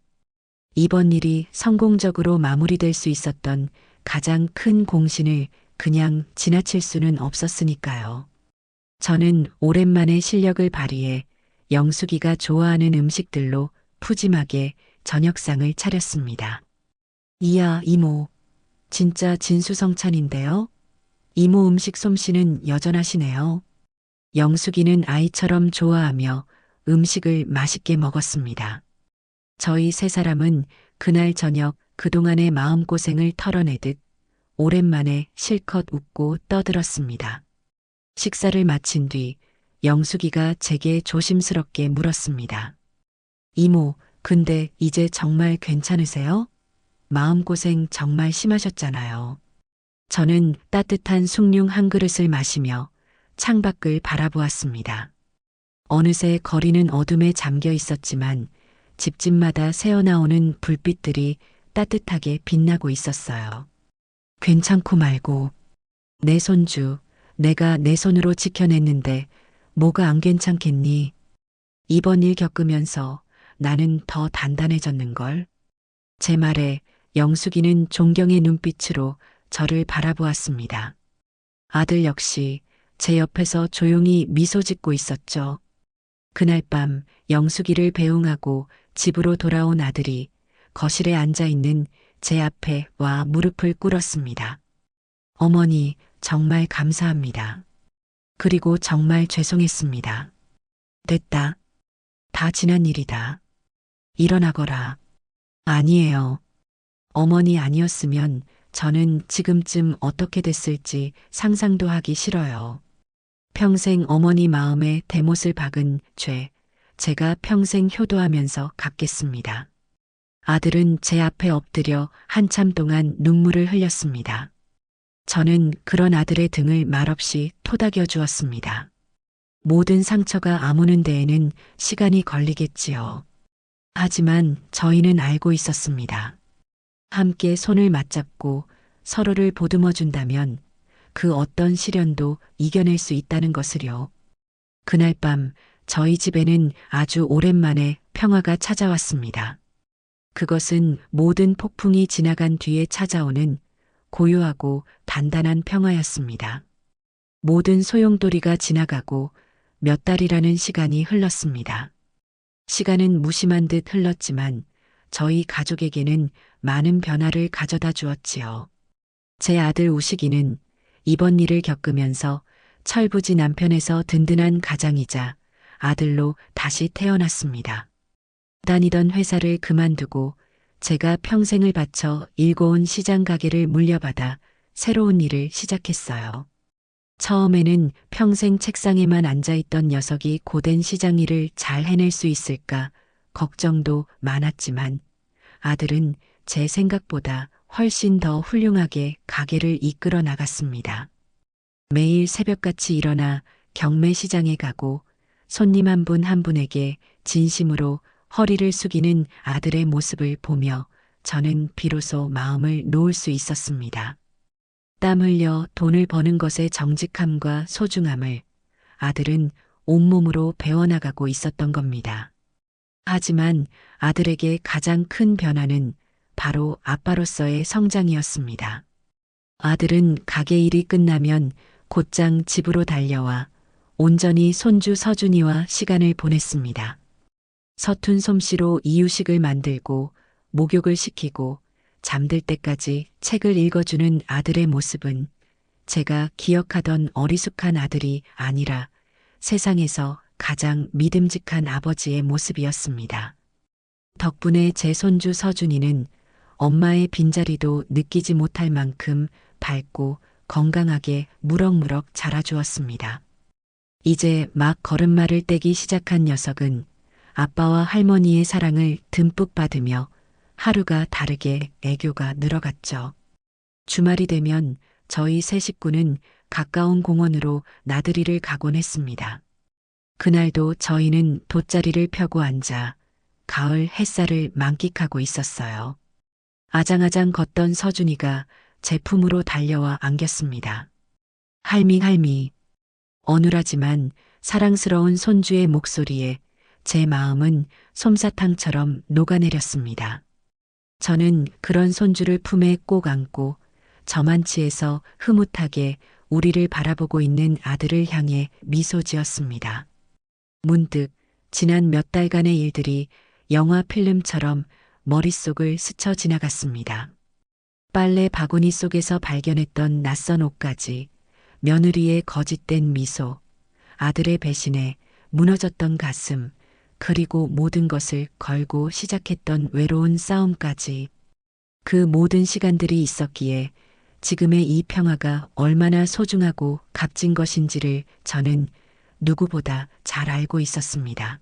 이번 일이 성공적으로 마무리될 수 있었던 가장 큰 공신을 그냥 지나칠 수는 없었으니까요. 저는 오랜만에 실력을 발휘해 영숙이가 좋아하는 음식들로 푸짐하게 저녁상을 차렸습니다. 이야, 이모. 진짜 진수성찬인데요? 이모 음식 솜씨는 여전하시네요. 영숙이는 아이처럼 좋아하며 음식을 맛있게 먹었습니다. 저희 세 사람은 그날 저녁 그동안의 마음고생을 털어내듯 오랜만에 실컷 웃고 떠들었습니다. 식사를 마친 뒤 영숙이가 제게 조심스럽게 물었습니다. 이모, 근데 이제 정말 괜찮으세요? 마음고생 정말 심하셨잖아요. 저는 따뜻한 숭늉 한 그릇을 마시며 창밖을 바라보았습니다. 어느새 거리는 어둠에 잠겨 있었지만 집집마다 새어나오는 불빛들이 따뜻하게 빛나고 있었어요. 괜찮고 말고 내 손주, 내가 내 손으로 지켜냈는데 뭐가 안 괜찮겠니? 이번 일 겪으면서 나는 더 단단해졌는걸. 제 말에 영숙이는 존경의 눈빛으로 저를 바라보았습니다. 아들 역시 제 옆에서 조용히 미소 짓고 있었죠. 그날 밤 영숙이를 배웅하고 집으로 돌아온 아들이 거실에 앉아 있는 제 앞에 와 무릎을 꿇었습니다. 어머니, 정말 감사합니다. 그리고 정말 죄송했습니다. 됐다. 다 지난 일이다. 일어나거라. 아니에요. 어머니 아니었으면 저는 지금쯤 어떻게 됐을지 상상도 하기 싫어요. 평생 어머니 마음에 대못을 박은 죄, 제가 평생 효도하면서 갚겠습니다. 아들은 제 앞에 엎드려 한참 동안 눈물을 흘렸습니다. 저는 그런 아들의 등을 말없이 토닥여 주었습니다. 모든 상처가 아무는 데에는 시간이 걸리겠지요. 하지만 저희는 알고 있었습니다. 함께 손을 맞잡고 서로를 보듬어 준다면 그 어떤 시련도 이겨낼 수 있다는 것을요. 그날 밤 저희 집에는 아주 오랜만에 평화가 찾아왔습니다. 그것은 모든 폭풍이 지나간 뒤에 찾아오는 고요하고 단단한 평화였습니다. 모든 소용돌이가 지나가고 몇 달이라는 시간이 흘렀습니다. 시간은 무심한 듯 흘렀지만 저희 가족에게는 많은 변화를 가져다 주었지요. 제 아들 우식이는 이번 일을 겪으면서 철부지 남편에서 든든한 가장이자 아들로 다시 태어났습니다. 다니던 회사를 그만두고 제가 평생을 바쳐 일궈온 시장 가게를 물려받아 새로운 일을 시작했어요. 처음에는 평생 책상에만 앉아있던 녀석이 고된 시장 일을 잘 해낼 수 있을까 걱정도 많았지만 아들은 제 생각보다 훨씬 더 훌륭하게 가게를 이끌어 나갔습니다. 매일 새벽같이 일어나 경매 시장에 가고 손님 한 분 한 분에게 진심으로 허리를 숙이는 아들의 모습을 보며 저는 비로소 마음을 놓을 수 있었습니다. 땀 흘려 돈을 버는 것의 정직함과 소중함을 아들은 온몸으로 배워나가고 있었던 겁니다. 하지만 아들에게 가장 큰 변화는 바로 아빠로서의 성장이었습니다. 아들은 가게 일이 끝나면 곧장 집으로 달려와 온전히 손주 서준이와 시간을 보냈습니다. 서툰 솜씨로 이유식을 만들고 목욕을 시키고 잠들 때까지 책을 읽어주는 아들의 모습은 제가 기억하던 어리숙한 아들이 아니라 세상에서 가장 믿음직한 아버지의 모습이었습니다. 덕분에 제 손주 서준이는 엄마의 빈자리도 느끼지 못할 만큼 밝고 건강하게 무럭무럭 자라주었습니다. 이제 막 걸음마를 떼기 시작한 녀석은 아빠와 할머니의 사랑을 듬뿍 받으며 하루가 다르게 애교가 늘어갔죠. 주말이 되면 저희 세 식구는 가까운 공원으로 나들이를 가곤 했습니다. 그날도 저희는 돗자리를 펴고 앉아 가을 햇살을 만끽하고 있었어요. 아장아장 걷던 서준이가 제 품으로 달려와 안겼습니다. 할미, 어눌하지만 사랑스러운 손주의 목소리에 제 마음은 솜사탕처럼 녹아내렸습니다. 저는 그런 손주를 품에 꼭 안고 저만치에서 흐뭇하게 우리를 바라보고 있는 아들을 향해 미소 지었습니다. 문득 지난 몇 달간의 일들이 영화 필름처럼 머릿속을 스쳐 지나갔습니다. 빨래 바구니 속에서 발견했던 낯선 옷까지, 며느리의 거짓된 미소, 아들의 배신에 무너졌던 가슴, 그리고 모든 것을 걸고 시작했던 외로운 싸움까지 그 모든 시간들이 있었기에 지금의 이 평화가 얼마나 소중하고 값진 것인지를 저는 누구보다 잘 알고 있었습니다.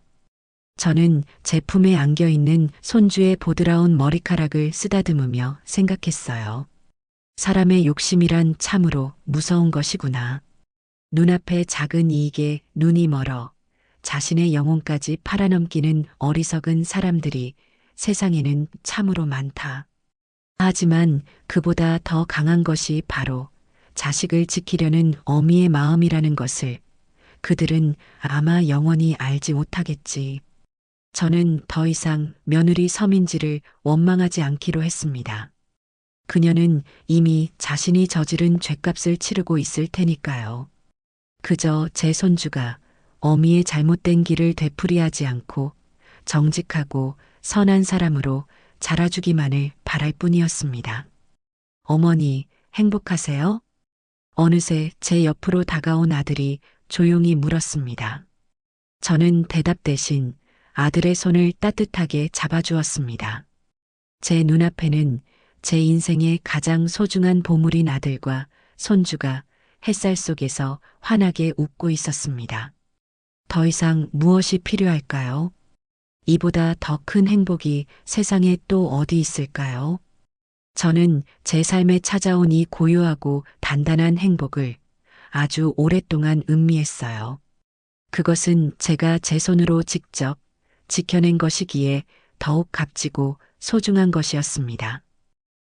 저는 제 품에 안겨 있는 손주의 보드라운 머리카락을 쓰다듬으며 생각했어요. 사람의 욕심이란 참으로 무서운 것이구나. 눈앞의 작은 이익에 눈이 멀어 자신의 영혼까지 팔아넘기는 어리석은 사람들이 세상에는 참으로 많다. 하지만 그보다 더 강한 것이 바로 자식을 지키려는 어미의 마음이라는 것을 그들은 아마 영원히 알지 못하겠지. 저는 더 이상 며느리 서민지를 원망하지 않기로 했습니다. 그녀는 이미 자신이 저지른 죗값을 치르고 있을 테니까요. 그저 제 손주가 어미의 잘못된 길을 되풀이하지 않고 정직하고 선한 사람으로 자라주기만을 바랄 뿐이었습니다. 어머니, 행복하세요? 어느새 제 옆으로 다가온 아들이 조용히 물었습니다. 저는 대답 대신 아들의 손을 따뜻하게 잡아주었습니다. 제 눈앞에는 제 인생의 가장 소중한 보물인 아들과 손주가 햇살 속에서 환하게 웃고 있었습니다. 더 이상 무엇이 필요할까요? 이보다 더 큰 행복이 세상에 또 어디 있을까요? 저는 제 삶에 찾아온 이 고요하고 단단한 행복을 아주 오랫동안 음미했어요. 그것은 제가 제 손으로 직접 지켜낸 것이기에 더욱 값지고 소중한 것이었습니다.